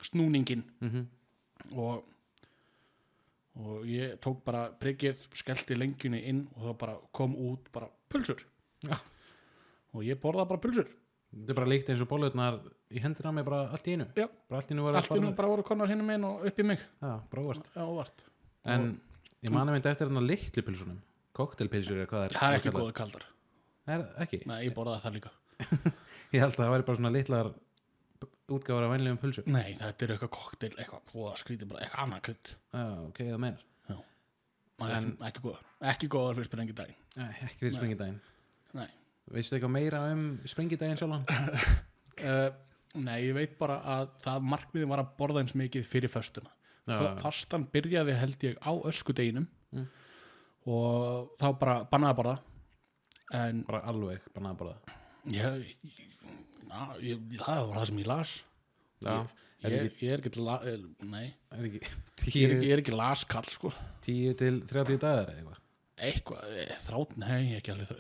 snúningin og ég tók bara priggið, skellti lengjunni inn og það bara kom út bara pulsur. Já. Og ég borðaði bara pulsur. Þetta er bara líkt eins og bollurnar í hendina á mig bara allt í einu. Já. Bara allt í einu var Allt í nú bara voru konar hinum inn og upp í mig. Já, bara óvart. Já, óvart. En ég mani myndi eftir hérna litlu pilsunum. Koktelpilsur eða hvað Það er ekki góða kaldar. Það er ekki. Nei, ég borðaði það líka. Ég held að það væri bara svona litlar útgáfur af vænlegum pulsur. Nei, þetta er eitthvað kokteil, eitthvað skrítið bara, eitthvað annað krydd. Já, ok, það meinar. Ekki góðar. Ekki góðar fyrir sprengidaginn. Nei, ekki við sprengidaginn. Nei. Veistu eitthvað meira sprengidaginn sjálfan? Nei, ég veit bara að það markmiðin var að borða eins mikið fyrir föstuna. Já. Fastan byrjaði held ég á öskudeginum og þá bara bannaði að borða. En Bara alveg, bara að borða. það var það sem ég las. Já. Ég er ekki nei, Er ekki ég er ekki laskall sko. 10 til 30 dagar eða eitthvað? Eitthvað, nei, ekki alveg,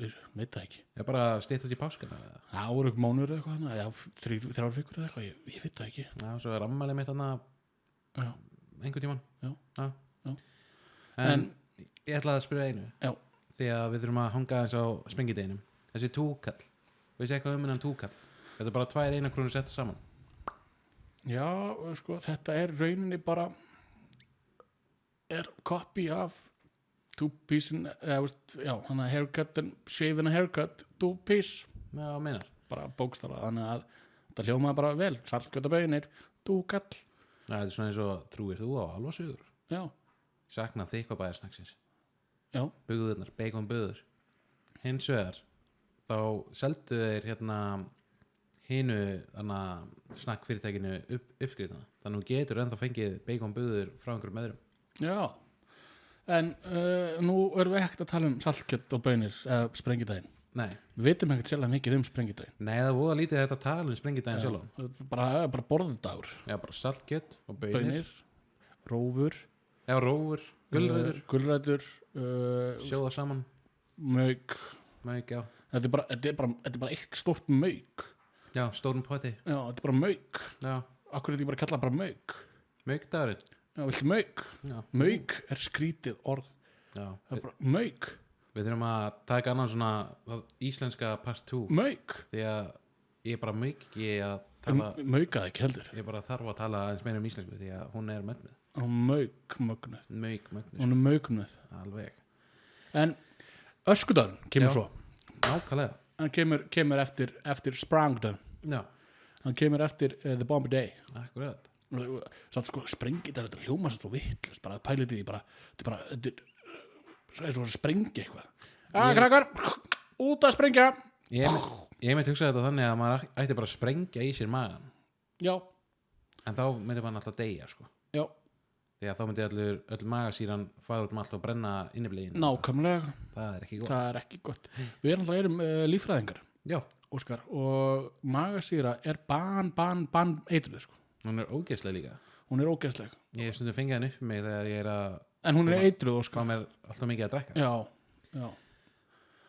veit það ekki. Ég bara styttast í páskana eða? Það voru eitthvað mánuður eða eitthvað, já, 3 vikur eða eitthvað, ég veit það ekki. Já, svo er ammælið mitt þarna Já. einhvern tímann. Já. En ég ætlaði að spyrja einu. Já. Því að við þurfum að hanga aðeins á sprengideginum. Þessi túkall. Veistu eitthvað um hennan túkall? Þetta er bara 2 1 krónur settar saman. Já, sko, þetta er rauninni bara copy af 2 piece já, þannig að haircut and shave and a haircut 2 piece, Já, meinar. bara bókstaflega, þannig að þetta hljómaði bara vel, saltkjöt og baunir, dúkall. Það er svona eins og trúir þú á alvasögur. Já, Sakna þykkvabæðarsnaksins. já, Bugðurnar, bacon bugður. Hins vegar, þá seldu þeir hinu snakkfyrirtækinu uppskrifna. Þannig að þú getur ennþá fengið bacon bugður frá einhverjum öðrum. já. En nú erum við ekkert að tala um saltkjöt og baunir eða sprengidaginn. Nei, Við vitum ekkert sérlega mikið um sprengidaginn. nei, það voða lítið þetta að tala um sprengidaginn sjálf. Bara borðdagur. Já, bara saltkjöt og baunir. Baunir, rófur, Já, rófur, gulrætur, sjóða saman, mauk. mauk, já. Þetta er bara eitt stórt mauk. Já, stórum poti. Já, þetta er bara mauk. Já, Akkur er þetta bara að kalla bara mauk. maukdagurinn. Já, viltu mauk? Já. Mauk er skrítið orð. Já, Það er bara mauk. við þurfum að taka annan svona íslenska part 2 Mauk. því að ég er bara mauk ekki að tala, Maukaði ekki heldur. ég bara þarf að tala aðeins meira um íslensku því að hún er mögnuð. Mögnuð. Mögnuð, Hún er mögnuð. alveg. En öskudagurinn kemur Já. svo. Nákvæmlega. Hann kemur eftir sprangdaginn. Já, Hann kemur eftir The Bomb Day. akkurat. Samt sko sprengidagur, þetta hljóma svo vittlust. Bara pælið í því, þetta er eins og að sprengja eitthvað. Já, krakkar, út að sprengja. Ég myndi hugsa þetta þannig að maður ætti bara að sprengja í sér magan, Já, en þá myndi maður alltaf deyja, sko. já, Því að þá myndi öll magasýran fara út um allt og brenna inniblegin. nákvæmlega. Það er ekki gott. Það er ekki gott. Við erum alltaf líffræðingar, Já, Óskar, og magasýra er eitruð, sko. hún er ógeðslega líka. Hún er ógeðsleg. Ég hef stundum fengið hann upp með mig þegar ég er að En hún er eitruð, Óskar. fá mér alltaf mikið að drekka. Já, já,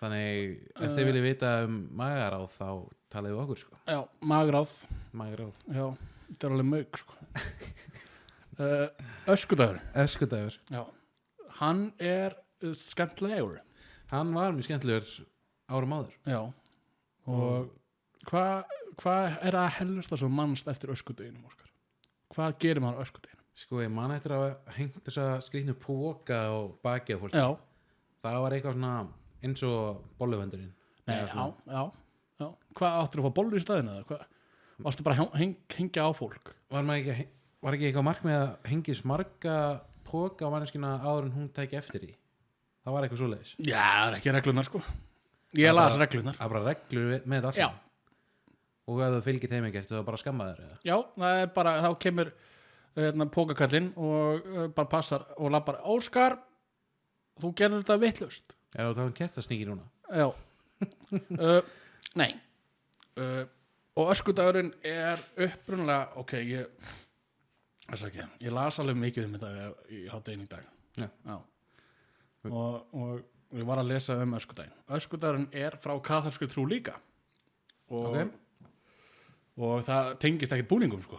Þannig ef þið viljið vita um magaráð þá talið við okkur, sko. já, magráð. Magaráð. Já, þetta er alveg mauk, sko. Öskudagur. Öskudagur. Já, hann er skemmtilegur. Hann var mjög skemmtilegur árum áður. Já, og hvað er að helsta svo mannst eftir öskudeginum, Óskar? Hvað gerir maður á öskudeginum? Sko, ég man eftir að hengt þessa skrýtnu póka á baki á fólki. Já, Það var eitthvað svona eins og bolluvöndurinn. nei, já. Hvað áttur að fá bollu í staðinu eða hvað? Varstu bara að hengja á fólk? Var ekki eitthvað markmið að hengis marga póka á manneskina áður en hún tæki eftir því? Það var eitthvað svoleiðis. Já, það er ekki reglunar, sko. Ég las reglunar. Það er bara reglur með þetta alls. Já. Og ef þú fylgir þeim ekkert, þú bara skamma þér eða? Já, það er bara, þá kemur pókakallinn og bara passar og lappar, Óskar, þú gerir þetta vitlaust. Er það að tala um kertasníki núna? Já. Nei. Og öskudagurinn er upprunalega, ok, ég las alveg mikið um þetta í hádeginu í dag. Já. Og ég var að lesa um öskudaginn. Öskudagurinn er frá kaþólskri trú líka. Og það tengist ekkert búningum, sko.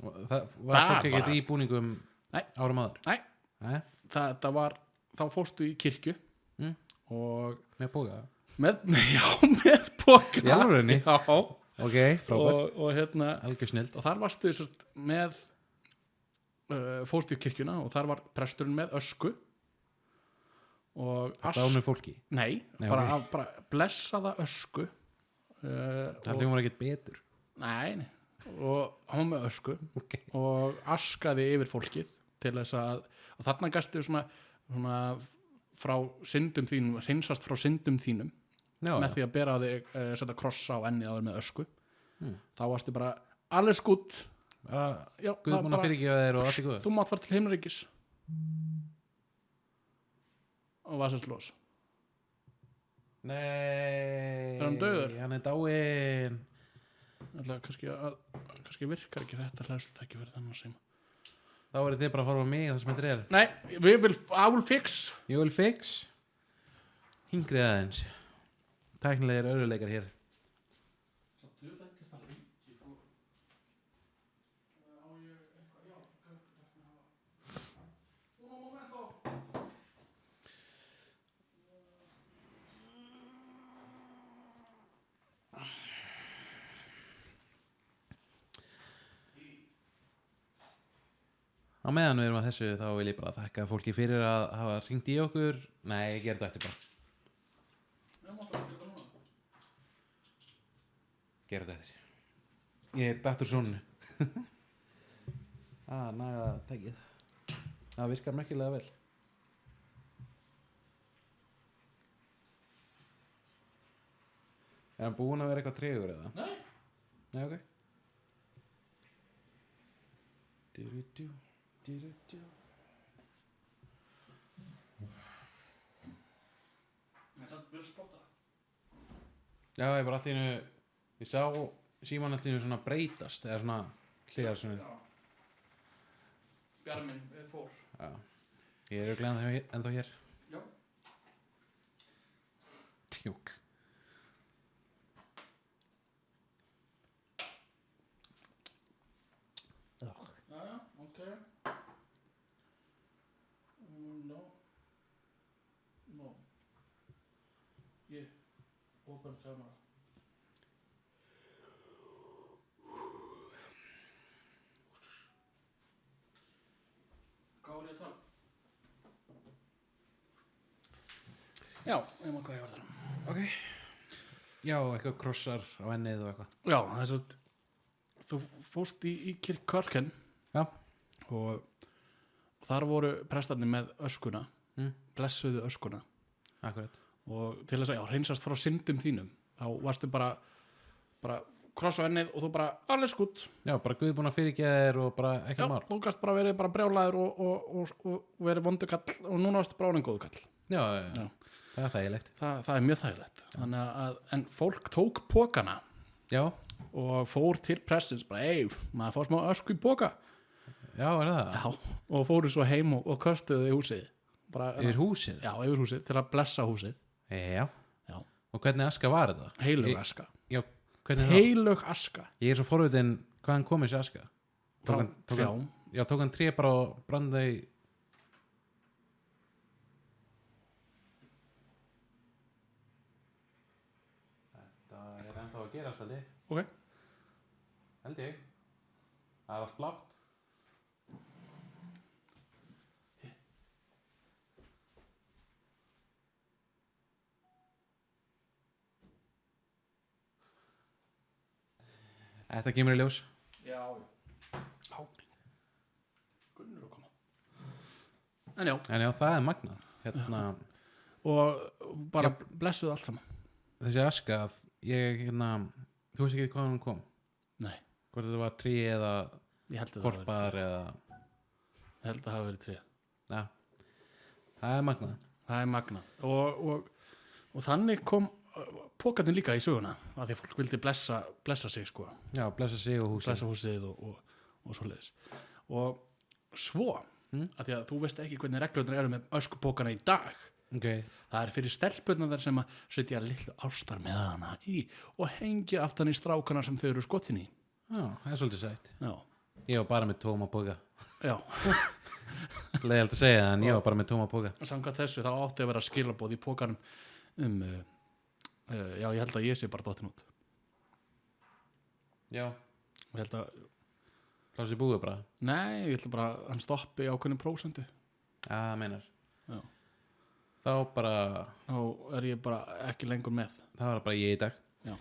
Og það var fólk ekkert bara- í búningum Nei. árum áður? Nei. Það var, þá fóstu í kirkju og Með póka? með pókna. Í alvörunni? Já. Ok, frábært. Og Algjör snill. og þar varstu sérst, með fóstu í kirkjuna og þar var presturinn með ösku og Dánu fólki. nei, Nei, bara blessaða ösku Það hljómar ekkert betur. nei, og hann var með ösku Ok. og askaði yfir fólkið til þess að og þarna gastu svona frá syndum þínum, hreinsast frá syndum þínum Já, með því að bera þig, setja krossa á ennið áður með ösku þá varstu bara alles gut. Já, Guð búin að fyrirgefa þér og allt í góðu. þú mátt fara til himnaríkis og var sérst los. Nei. Er hann dauður? Hann er dáinn. Kannski virkar ekki þetta hlæst ekki fyrir þennan sem. Þá er þið bara að horfa á mig það sem þetta er. Nei, I will fix. You will fix. Hingrið aðeins. Tæknilegir öruleikar hér. Á meðan við erum að þessu þá vil ég bara þakka fólki fyrir að hafa hringt í okkur. Nei, ég ger þetta eftir bara. Ger þetta eftir. Ég datt úr sónu. Naga tækið. Það virkar merkilega vel. Er hann búinn að vera eitthvað tregur eða? Nei. Nei, ok. Du-du-du. Það vil spotta. Já, ég bara allt í einu, ég sá síman allt í einu svona breytast, eða svona hliðar svona. Já. Bjarminn fór. Já. Ég er örugglega ennþá hér. Já. Tjúk. Já, ok. No. Yeah. Open camera. Hvað var ég að tala? Já, ég maður hvað ég var að tala. Ok. Já, eitthvað krossar á ennið og eitthvað. Já, þess að þú fórst í Kirkjörken Já. og þar voru prestarnir með öskuna, blessuðu öskuna Akkurat. og til þess að hreinsast frá syndum þínum þá varstu bara kross á ennið og þú bara alles gút. Já, bara Guð búinn að fyrirgefa þér og bara Já, ekki mál. þú gast bara verið bara brjálæður og verið vondukall og núna varstu bara orðinn góðukall. Já, Já. það er þægilegt. Það er mjög þægilegt. Þannig að, en fólk tók pókana Já, og fór til pressins bara, maður fór smá ösku í póka. já, er það? Já, og fóru svo heim og köstuðu í húsið. Bara, Yfir húsið? Já, yfir húsið, til að blessa húsið. Já. Já. Og hvernig aska var þetta? Heilög aska. Já, hvernig það? Heilög aska. Ég er svo forvitin hvaðan kom þessi aska. Frá tók trjám. hann, já, tók hann tré bara og brann þau. Þetta er ennþá að gerast held ég. Ok. Held ég. Það er allt blátt. Þetta kemur í ljós. Já. Gunnur að koma. En já, En já, það er magnað. Hérna, og bara blessuðu allt saman. þessi aska, þú veist ekki hvaðan hún kom. Nei, Hvort þetta var tré eða ég held að það hafi verið korpar eða, tré. Ég held að það hafi verið tré. já, það er magnað. Það er magna. Og þannig kom pókarnir líka í söguna af því að fólk vildi blessa sig sko. Já, blessa sig og húsið. Blessa húsið og svoleiðis. Og svo, af því að þú veist ekki hvernig reglurnar eru með öskupókana í dag. Ok, Það er fyrir stelpurnar þar sem að setja litlu ástar með hana í og hengja aftan í strákana sem þau eru skotin í. já, það er svolítið sætt. Já, Ég var bara með tóma póka. já. Leiðilegt að segja það, en ég var bara með tóma póka. Samkvæmt þessu þá átti að vera skilabóð í pókanum já, ég held að ég sé bara dottin út. Já, Og ég held að, þá sé búið bara. nei, ég held að bara hann stoppi ákveðnum prósentu. Já, það meinar. Já. Þá bara, Þá er ég bara ekki lengur með. það var bara ég í dag. Já.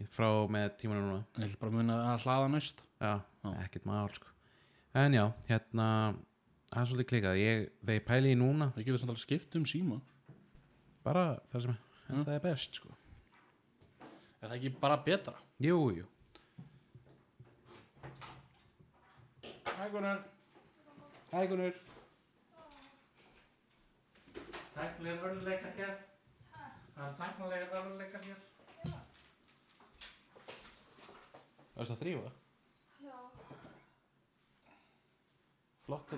Ég frá með tímanum núna. En ég held bara að muna að hlaða næst. Já, Já. ekkert mál sko. En já, það er svolítið klikað. Þegar ég pæli í núna, Það getur samt alveg skipt síma. bara það sem það er best sko. Er það ekki bara betra? Jú, jú. Hæ Gunnar. Hæ Gunnar. Tæknilegar örðuleikar hér. Það er tæknilegar örðuleikar hér. Varstu að þrífa? Já. Flott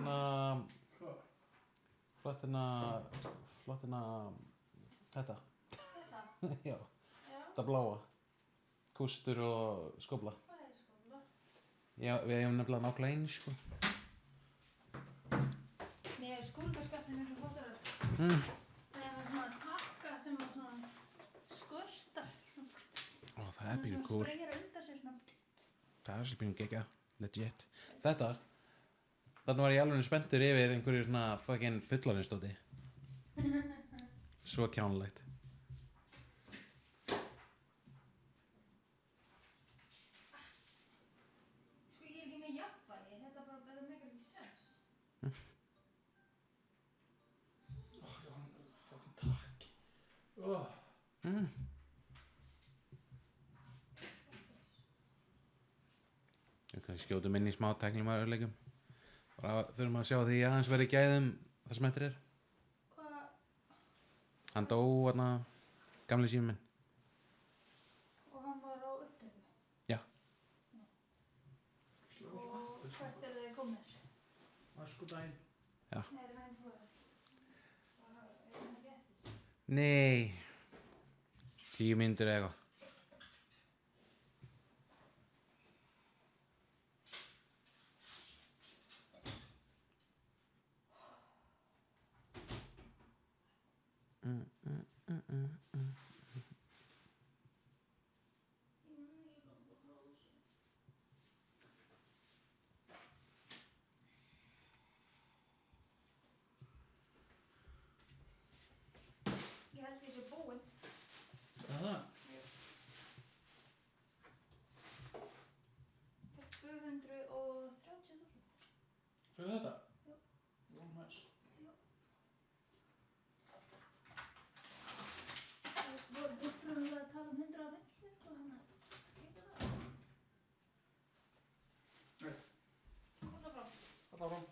þetta. Já, þetta bláa. Kústur og skófla. Hvað er skóla? Já, við hefum nefnilega nákvæmlega einu sko. Mér er skólaskaptin miklu flottar. Það er svona takka sem var svona skortar. Ó, það er býrðu cool. Svona spreyjar undan sér svona. Það er svolítið býrðu gegja. Legit. Þarna var ég alveg spenntur yfir einhverju svona fucking fullarinstóti. Svo kjánulegt. Við kannski skjótum inn í smá tæknum að örleikum. Bara þurfum að sjá því aðeins verið gæðum það sem eftir er. Hvað? Hann dó hérna gamli síminn minn. Og hann var á upptöku. Já. Og hvert er þið komnir? Öskudaginn. Nei, það er hægt fórast. Bara, er það ekki eftir? Nei. 10 mínútur eða eitthvað. Ég held ég sé búinn. Er það? Fekk 230.000. Fyrir þetta? Já. Jú, næs. Það voru upprunalega að tala um 150, sko, þannig að getur það. Nei. Kom það fram. Alla fram.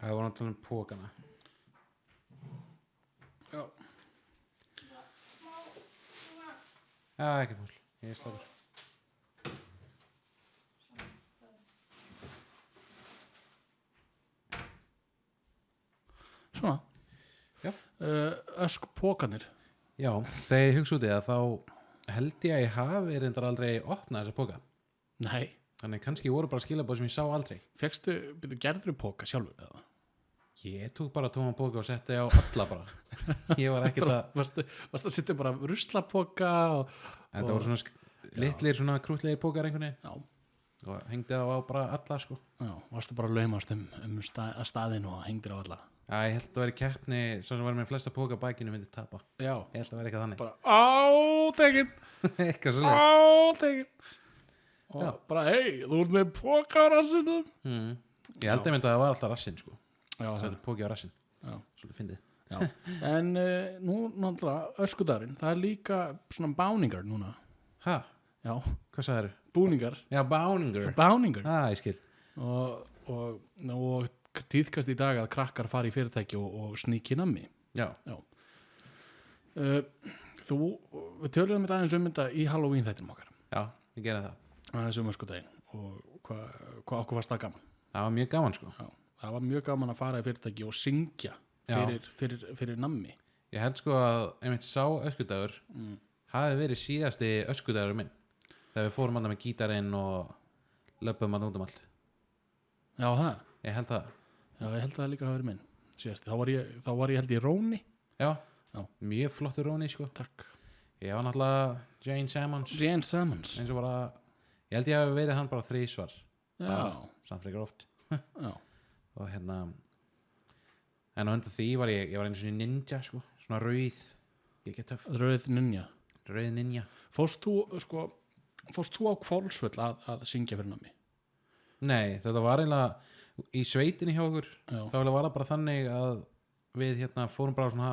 Það var náttúrulega um pókana. Já. Má, svona, Já, ekki mál. Ég er sláttur. Svona. Já. Öskpokarnir. Já, þegar ég hugsa út í það þá held ég að ég hafi reyndar aldrei opnað þessa póka. Nei. Þannig kannski voru bara skilabóð sem ég sá aldrei. Fékkstu, gerður póka sjálfur eða? Ég tók bara tóma póka og setti á alla bara. Ég var ekkert að... Varstu að setja bara ruslapoka og... Þetta voru svona litlir svona krútlegir pókar einhvern veginn. Já. Og hengdi á bara alla sko. Já, varstu bara að laumast staðinn og hengdir á alla. Já, ég held að vera keppni svo sem var með flesta póka á bækinu myndi tapa. Já. Ég held að vera eitthvað þannig. Bara átekinn. Eitthvað svo leys. Átekinn. Og Já. bara, hei, þú ert með póka á rassinum. Ég held að mynda að það var alltaf rassinn sko. Já, Þetta póki á rassinn. Já. Svolítið fyndið. Já. En nú náttúrulega öskudagurinn, það er líka svona báningar núna. Ha? Já, Hvað sagðir? búningar. Já, báningur. Báningar. Ég skil. Og tíðkast í dag að krakkar fari í fyrirtæki og sníki nammi. Já. Við töluðum þetta aðeins um þetta í Halloween þættinum okkar. Já, ég gera það. Aðeins um öskudaginn. Og hvað okkur varst það gaman. Það var mjög gaman sko. Já. Það var mjög gaman að fara í fyrirtæki og syngja fyrir nammi. Ég held sko að einmitt sá öskudagur hafi verið síðasti öskudagur minn. Þegar við fórum annað með gítarinn og löpum að út um allt. Já, það? Ég held það. Já, ég held að það líka hafi verið minn síðasti. Þá var ég held í Róni. Já. Já. Mjög flottur Róni sko. Takk. Ég var náttúrulega Jane Sammons. Jane Sammons. Eins og bara, ég held ég hafi verið hann bara 3 svar. Já. Samt frekar oft. Já. Og hérna en á undan því var ég var einu svona ninja sko. Svona rauð. Ég get töff. Rauð ninja. Rauð ninja. Fórst þú á Hvolsvöll að syngja fyrir nammi? Nei, þetta var eiginlega í sveitinni hjá okkur. Já. Þá var það bara þannig að við hérna fórum bara á svona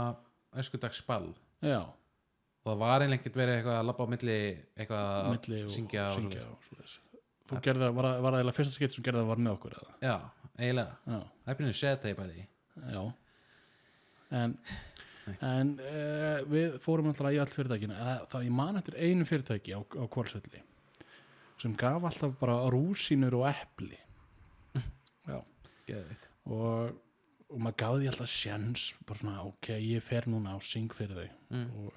öskudagsball. Já. Og það var eiginlega ekkert verið eitthvað að labba á milli eitthvað að Milli og syngja og syngja svoleiðis. og svoleiðis. Þú gerði það, var það eiginlega fyrsta skipt sem gerði það var með okkur eða? Já, eiginlega. Já. Það er byrjuð set þeir bæði. Já. En við fórum alltaf í all fyrirtækinu. Það ég man eftir einu fyrirtæki á Hvolsvelli sem gaf alltaf bara rúsínur og epli. Já. Geðveikt. Og maður gaf því alltaf sjens bara svona, ok, ég fer núna og syng fyrir þau og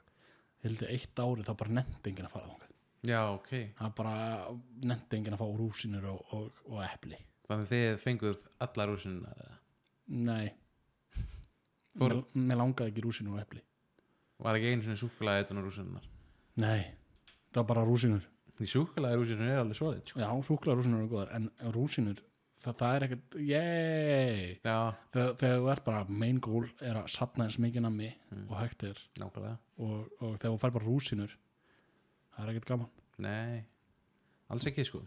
heldur 1 árið þá bara nefndi enginn að fara þangað. Já, ok. Það bara nefndi enginn að fá rúsínur og epli. Þannig þið fenguð allar rúsinunar eða? Nei. Mér langaði ekki rúsínur og epli. Var ekki einu svona súkkulaði utan á rúsinunar? Nei, það var bara rúsínur. Því súkkulaði rúsinur er alveg svoleitt sko. Já, súkkulaði rúsínur eru góðar, en rúsínur það er ekkert, yey. Já, Þegar þú ert bara main goal er að safna eins mikið nammi og hægt er nákvæmlega. og þegar þú fær bara rúsínur það er ekkert gaman. Nei, alls ekki sko.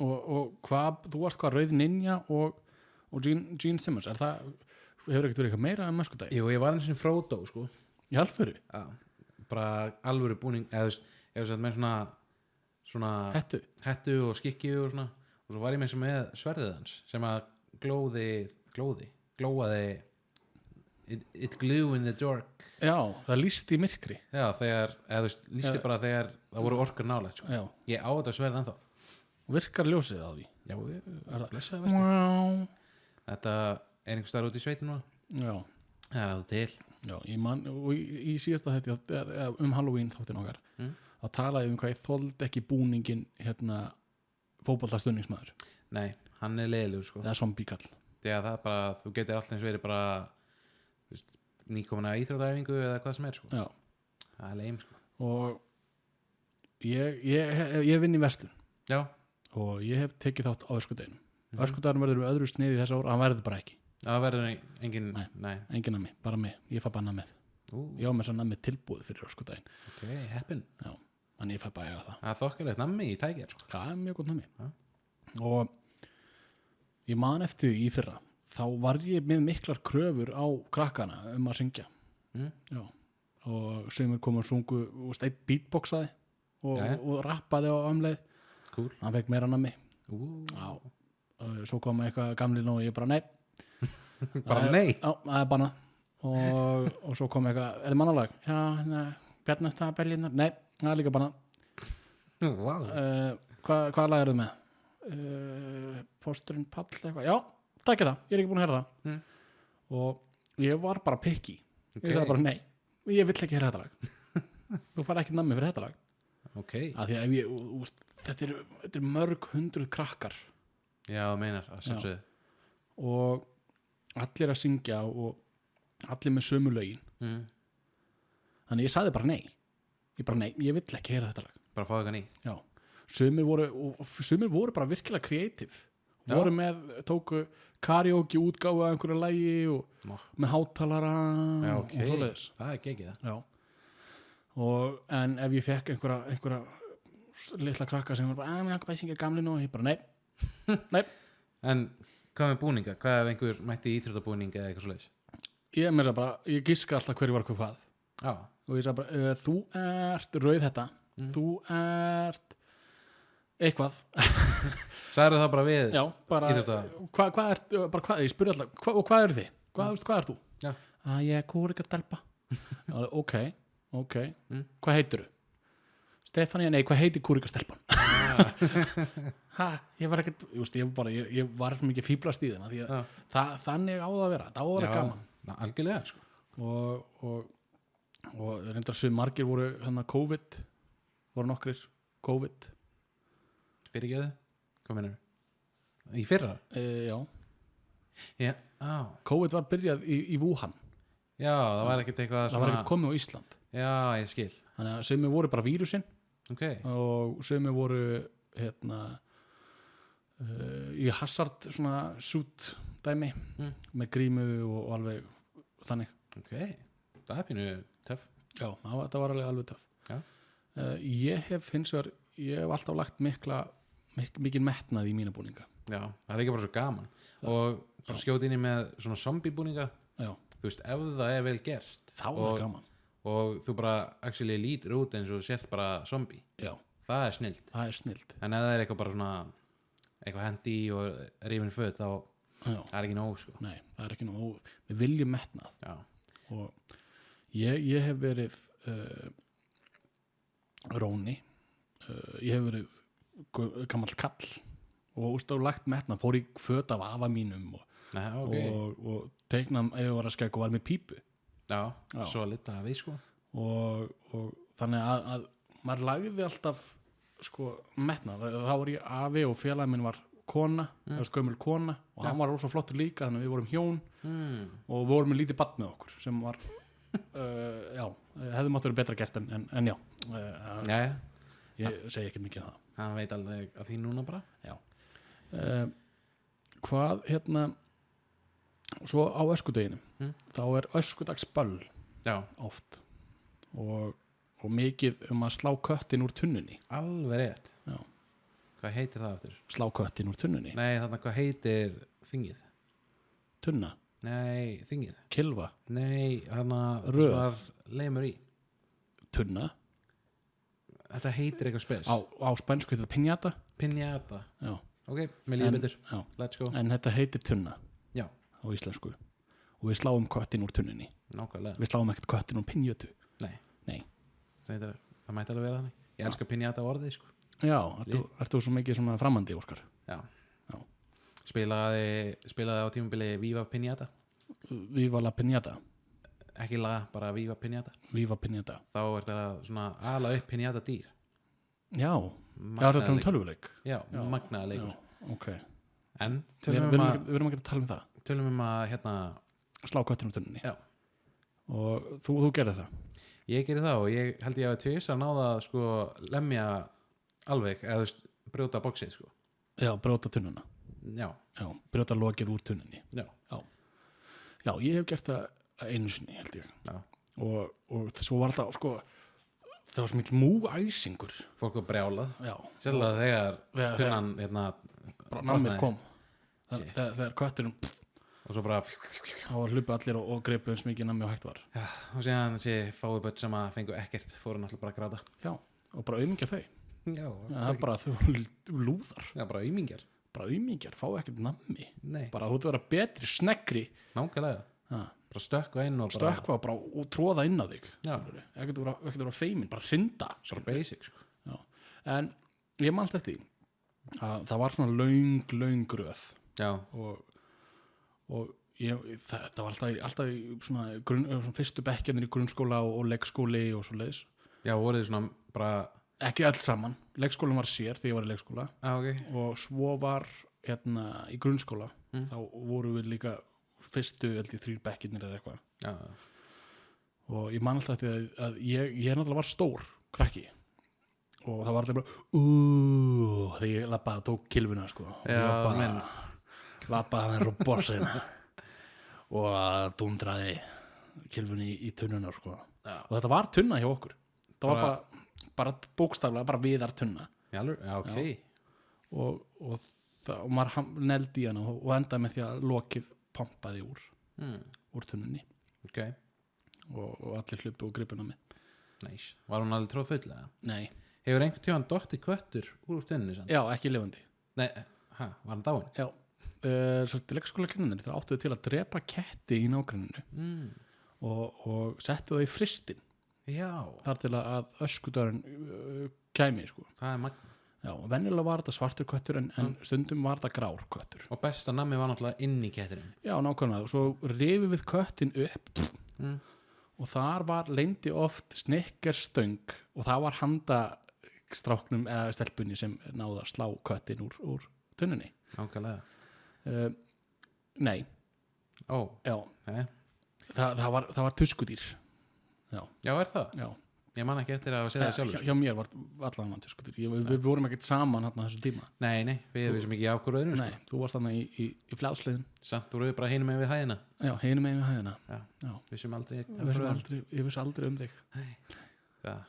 Og hvað, þú varst hvað, Rauð Ninja og Gene Simmons, er það, hefur ekkert verið eitthvað meira en öskudaginn? Jú, ég var eins og Frodo sko. Í alvöru? Já, bara alvöru búning eða þú veist, ég veist með svona hettu og skikki og svona, og svo var ég með sverðið hans sem að glóaði it glue in the dark. Já, það lýsti í myrkri. Já, eða þú veist, lýsti bara þegar það voru orkur nálægt sko. Já. Ég á þetta sverð ennþá. Og virkar ljósið á því? Já, blessaði verður. Wow. Þetta er einhvers staðar út í sveitinu. Já. Það er að þú til. Já, ég man, og í síðasta þetta Halloween þáttinn okkar að talaði hvað ég þoldi ekki búningin fótboltastunningsmaður. Nei, hann er leiðilegur sko. Það er zombie-kall. Þegar það er bara, þú getur alltaf eins verið bara þú veist, nýkomuna íþróttaæfingu eða hvað sem er sko. Já. Það er leim sko. Og ég vinn í verslun. Já. Og ég hef tekið þátt á öskudeginum. Öskudagurinn verður með öðru sniði þess ára, hann verður bara ekki. Það verður engin engin nammi, bara mig, ég fæ bara nammið. Ég á með þess að nammið tilbúið fyrir öskudaginn. Ok, heppin. Já, þannig ég fæ bara eiga það. Það er þokkalegt nammi í tækir sko. Já, mjög gott nammi. Og ég man eftir í fyrra, þá var ég með miklar kröfur á krakkana að syngja. Já, og sumir komu og sungu og einn beatboxaði og rappaði á amleið. Cool. Hann fekk meira nammi. Já, svo kom eitthvað gamlinn og ég bara nei. Bara nei? Já, það er bannað. Og svo kom eitthvað, er þið mannalag? Já, Bjarnastad Berlínar, nei, það er líka bannað. Wow. Hvað lag eru þið með? Pósturinn Pall eitthvað, já, takk það, ég er ekki búin að heyra það. Og ég var bara picky. Ég sagði bara nei, ég vill ekki heyra þetta lag. Þú fær ekki nammi fyrir þetta lag. Ok. Af því að ef ég, þetta er mörg 100 krakkar. Já, það meinar, að sjálfsögðu. Og allir að syngja og allir með sömu lögin. Þannig ég sagði bara nei. Ég vill ekki heyra þetta lag. Bara fá eitthvað nýtt. Já. Sumir voru bara virkilega kreatív. Voru tóku karaoke útgáfu af einhverju lagi og með hátalara og svoleiðis. Það er geggjað. Já. En ef ég fekk einhverja litla krakka sem var bara, mér langar bara að syngja gamli nú, og ég bara nei. En hvað með búninga? Hvað ef einhver mætti íþróttabúning eða eitthvað svoleiðis? Ég giska alltaf hverju var hvað. Já. Og ég sagði bara, þú ert rauð þetta, þú ert eitthvað. Sagðirðu það bara við? Já, bara hvað ert, ég spurði alltaf, og hvað eru þið? Hvað ert þú? Já. Ég er kúrikastelpa. Ok. Hvað heitirðu? Stefania, nei, hvað heitir kúrikastelpan? Ég var ekkert, ég var mikið fíblast í þeim, þannig á það að vera, það á að vera gaman. Já, algjörlega sko. Og reyndar sem margir voru COVID, voru nokkrir COVID. Fyrirgeðu? Hvað meinar þú? Í fyrra? Já. COVID var byrjað í Wuhan. Já, það var ekkert eitthvað það var ekkert komið á Ísland. Já, ég skil. Þannig að sumir voru bara vírusinn. Og sumir voru í hazard svona suit dæmi með grímu og alveg þannig. Ok, það er pínu töff. Já, það var alveg töff. Ég hef alltaf lagt mikil metnað í mína búninga. Já, það er ekki bara svo gaman. Og bara skjóta inn í með svona zombie búninga. Já. Þú veist, ef það er vel gert þá er gaman. Og þú bara actually lítur út eins og sért bara zombie. Já. Það er snilt. En ef það er eitthvað bara svona eitthvað hendi og rifin föt þá það er ekki nóg sko. Nei, það er ekki nóg. Við viljum metnað. Já. Og ég hef verið róni. Ég hef verið gamall kall og lagt metnað, fór í föt af afa mínum og teiknað ef ég var að skegg og var með pípu. Já. Svo lita við sko. Og þannig að maður lagði alltaf sko metnað. Þá var ég afi og félagi minn var kona, það var skömmul kona og hann var rosa flottur líka, þannig að við vorum hjón og við vorum með lítið barn með okkur sem var hefði mátt verið betra gert en já. Ég segi ekki mikið um það. Hann veit alveg að því núna bara. Já. Hvað svo á öskudeginu þá er öskudagsböll oft og mikið að slá köttin úr tunnunni. Alveg rétt. Já. Hvað heitir það aftur? Slá köttin úr tunnunni? Nei, þannig hvað heitir þingið? Tunna? Nei, þingið. Kilva, Nei, hann Röð. var lemur í. tunna Þetta heitir eitthvað spes. á spænsku heitir það pinjata. Pinjata. Já. Ok, mér líður betur. Já. Let's go. En þetta heitir tunna Já, á íslensku og við sláum köttin úr tunnunni. nákvæmlega. Við sláum ekkert köttin úr pinjötu. Nei, Nei. það mætti alveg vera þannig. Ég elska pinjata orðið, sko. Já, ertu svo mikið svona framandi, Óskar? Já. Já. Spilaði á tímabili Viva Pinjata. Viva la pinjata. Ekki laga, bara Viva Pinjata. Viva pinjata. Þá er þetta svona ala upp pinjata dýr. Já, já, þetta er tölvuleik. Já, magnaða leikur. Já, ok. En Við erum ekki að tala um það. tölum um að hérna, Slá köttin úr tunnunni. já, Og þú gerði það. ég gerir það og ég held ég að tvís að náða að sko lemja alveg, eða þú veist, brjóta boxið sko. Já, brjóta tunnuna. Já, Já, brjóta lokið úr tunnunni. já, Já, ég hef gert það einu sinni, held ég. já. Og svo var þetta, sko, það var svo mikil múæsingur. Fólk var brjálað. Já. Sérlega þegar Þegar- tunnan hérna, Bara nammið brotnaði. kom. Shit. Þegar kötturinn, Og svo bara, þá var hlupu allir og greipu eins mikið nammi og hægt var. já, og síðan þessi fáu börn sem að fengu ekkert fóru náttúrulega bara að gráta. Já, og bara auðmingja þau. Já, Það er bara þau lúðar. já, bara auðmingjar. Bara auðmingjar, fá ekkert nammi. Nei, Bara þú ert að vera betri, sneggri. nákvæmlega. Ja. Bara stökkva inn og bara, Stökkva bara og tróða inn að þig. Já. Ekkert vera feimin, bara hrinda. bara basic sko. Já. En ég manst eftir því að það var svona löng röð Já, og þetta var alltaf í svona, svona fyrstu bekkjarnir í grunnskóla og leikskóli og svo leiðis. já, voruð þið svona bara, Ekki öll saman, leikskólinn var sér þegar ég var í leikskóla ok, og svo var hérna í grunnskóla þá voru við líka fyrstu held ég 3 bekkjarnir eða eitthvað já, og ég man alltaf eftir að ég náttúrulega var stór krakki og það var alltaf bara þegar ég lappaði og tók kilvuna sko. Já, menn. Lappaði hann á bossina og dundraði kilvunni í tunnuna sko. Já. Og þetta var tunna hjá okkur það var bara bókstaflega bara viðar tunna já, ok, og maður neldi í hana og endaði með því að lokið pompaði úr tunnunni ok, og allir hlupu og gripuna með. næs. Var hún alveg tróð full eða? Nei, Hefur einhvern tíðan dotti köttur úr tunni sann? já, ekki lifandi. Nei, var hann dáin? Já, svo leikskóla kennarnir þeir áttuðu til að drepa ketti í nágranninu og settu það í fristin Já, þar til að öskudörun kæmi sko. það er magna. Já, og venjulega var þetta svartur köttur en stundum var þetta grár köttur. Og besta nammi var náttúrulega inn í kettinum. Já, nákvæmlega, og svo rifið við köttin upp og þar var leyndi oft snikkerstöng og það var handa stráknum eða stelpunni sem náða að slá köttin úr tunnunni. Nákvæmlega. Nei, Ó, já, nei. það var tuskudýr. Já, Já, er það? já. Ég man ekki eftir að segja það sjálfur. Hjá mér var allan hann tuskudýr. Við vorum ekkert saman hann þessu tíma. Nei, við vissum ekki af hverju öðrum. Nei, þú varst þannig í fljáðsliðin. Samt voru við bara hinum með við hæðina. Já, hinum megin við hæðina. Já, vissum aldrei af Ég hverju öðrum. vissi aldrei um þig. Það,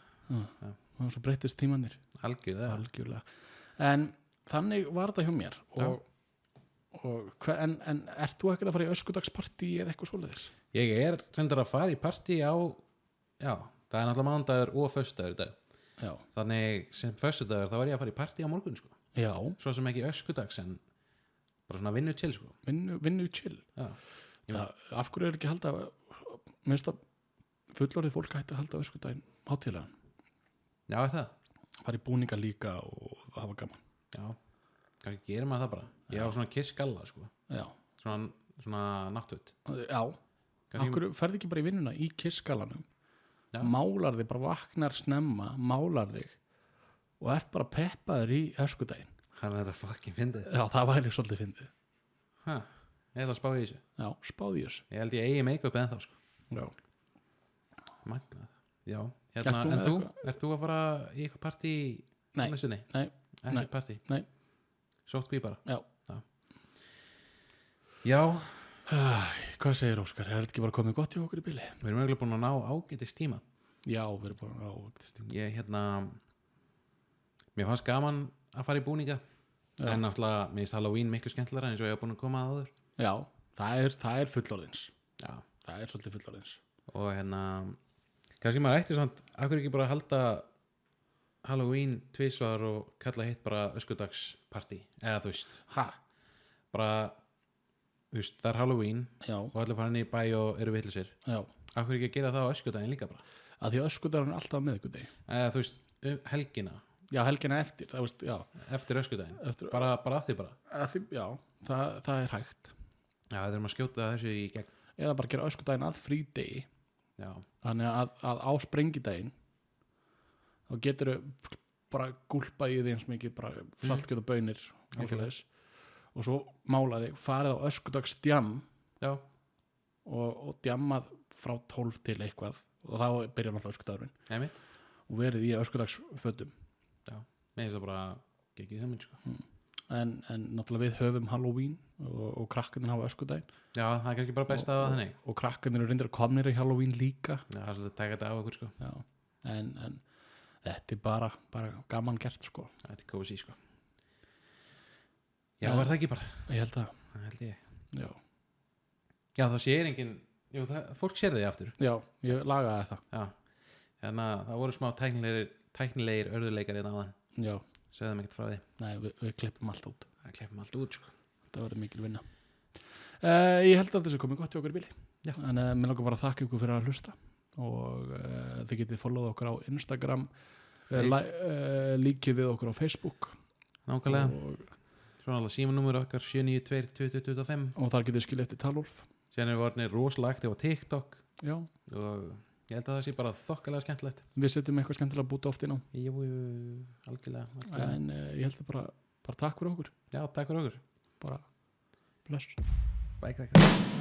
Og svo breyttist tímanir. algjörlega. Algjörlega. En þannig var þetta hjá mér. En ert þú ekkert að fara í öskudagspartí eða eitthvað svoleiðis? Ég er reyndar að fara í partí á, já, það er náttúrulega mándagur og föstudagur í dag. Já. Þannig sem föstudagur þá var ég að fara í partí á morgun, sko. Já, Svo sem ekki öskudags en bara svona vinnu til, sko. vinnu chill. Já, Af hverju er ekki að halda minnst að fullorðið fólk hætti að halda öskudaginn hátíðlega? já, er það? Fara í búninga líka og hafa gaman. Já, kannski gerir maður það bara. Ég á svona kissgalla, sko. Já. Svona náttútt. Já. Af hverju ferði ekki bara í vinnuna í kissgalanum? Já. Málar þig, bara vaknar snemma, málar þig og ert bara peppaður í öskudaginn. Hann er þetta fucking fyndið. Já, það væri svolítið fyndið. Ég ætla að spá í þessu. Já, spáði í þessu. Ég held ég eigi make-up ennþá, sko. Já. Magnað. Já, Ert hérna, þú með en þú? eitthvað? Ert þú að fara í eitthvað partí Nei. á næstunni? Nei, Ekki nei. partí? Nei. Sótt bara? Já. Já, Hvað segir Óskar? Er þetta ekki bara komið gott hjá okkur í bili? við erum eiginlega búin að ná ágætis tíma. Já, við erum bara á Ég, mér fannst gaman að fara í búninga. Já. En náttúrulega, mér finnst Halloween miklu skemmtilega eins og ég hef búin að koma að áður. Já, það er fullorðins. Já. Það er svolítið fullorðins. Og kannski maður ætti samt, akkur ekki bara halda Halloween tvisvar og kalla hitt bara öskudagspartí, eða þú veist, bara, þú veist, það er Halloween Já, og allir fara inn í bæ og eru vitlausir. já. Akkur ekki að gera það á öskudaginn líka bara, Að því öskudagurinn er alltaf miðvikudegi. eða þú veist, helgina Já, helgina eftir, það veist, já. eftir öskudaginn, Eftir, bara að því bara. að því, já, það er hægt. Já, það þurfum að skjóta þessu í gegn. Eða bara gera öskudaginn að frídegi. Já, Þannig að á sprengidaginn þá getur bara gúlpa í því eins mikið bara saltkjöt og baunir og svoleiðis. Og svo málaði, farið á öskudagsdjam já, og djammað frá 12 til eitthvað og þá byrjar náttúrulega öskudagurinn einmitt. og verið í öskudagsfötum. Já, mér finnst það bara geggið það mynd sko. En náttúrulega við höfum Halloween og krakkarnir hafa öskudaginn Já, það er kannski bara best að það þannig. og krakkarnir eru reyndir að komnir í Halloween líka. Já, það er svolítið að taka þetta á okkur sko. Já. En þetta er bara gaman gert sko. Þetta er kósi sko. Já, er það ekki bara? Ég held að, Það held ég. já. Já, það sér enginn, jú, fólk sér þig aftur. Já, ég lagaði það. Já, það voru smá tæknilegir örðuleikar í náðan. Já, Segðum ekkert frá því. nei, við klippum allt út. Það klippum allt út sko. Það verður mikil vinna. Ég held að þessi komið gott í okkur í bili. Já. En mér langar bara að þakka ykkur fyrir að hlusta og þið getið followað okkur á Instagram, líkið við okkur á Facebook Nákvæmlega. Svona alveg símanúmer okkar 792-2025. og þar getið skilja eftir Talolf. Síðan erum við orðinir rosalega aktíf á TikTok Já, og ég held að það sé bara þokkalega skemmtilegt. við setjum eitthvað skemmtilega að búta oft inn á. Jú, algjörlega. En ég held að bara takk fyrir okkur. Já, takk fyrir okkur. Bara bless. Bye, krakkar.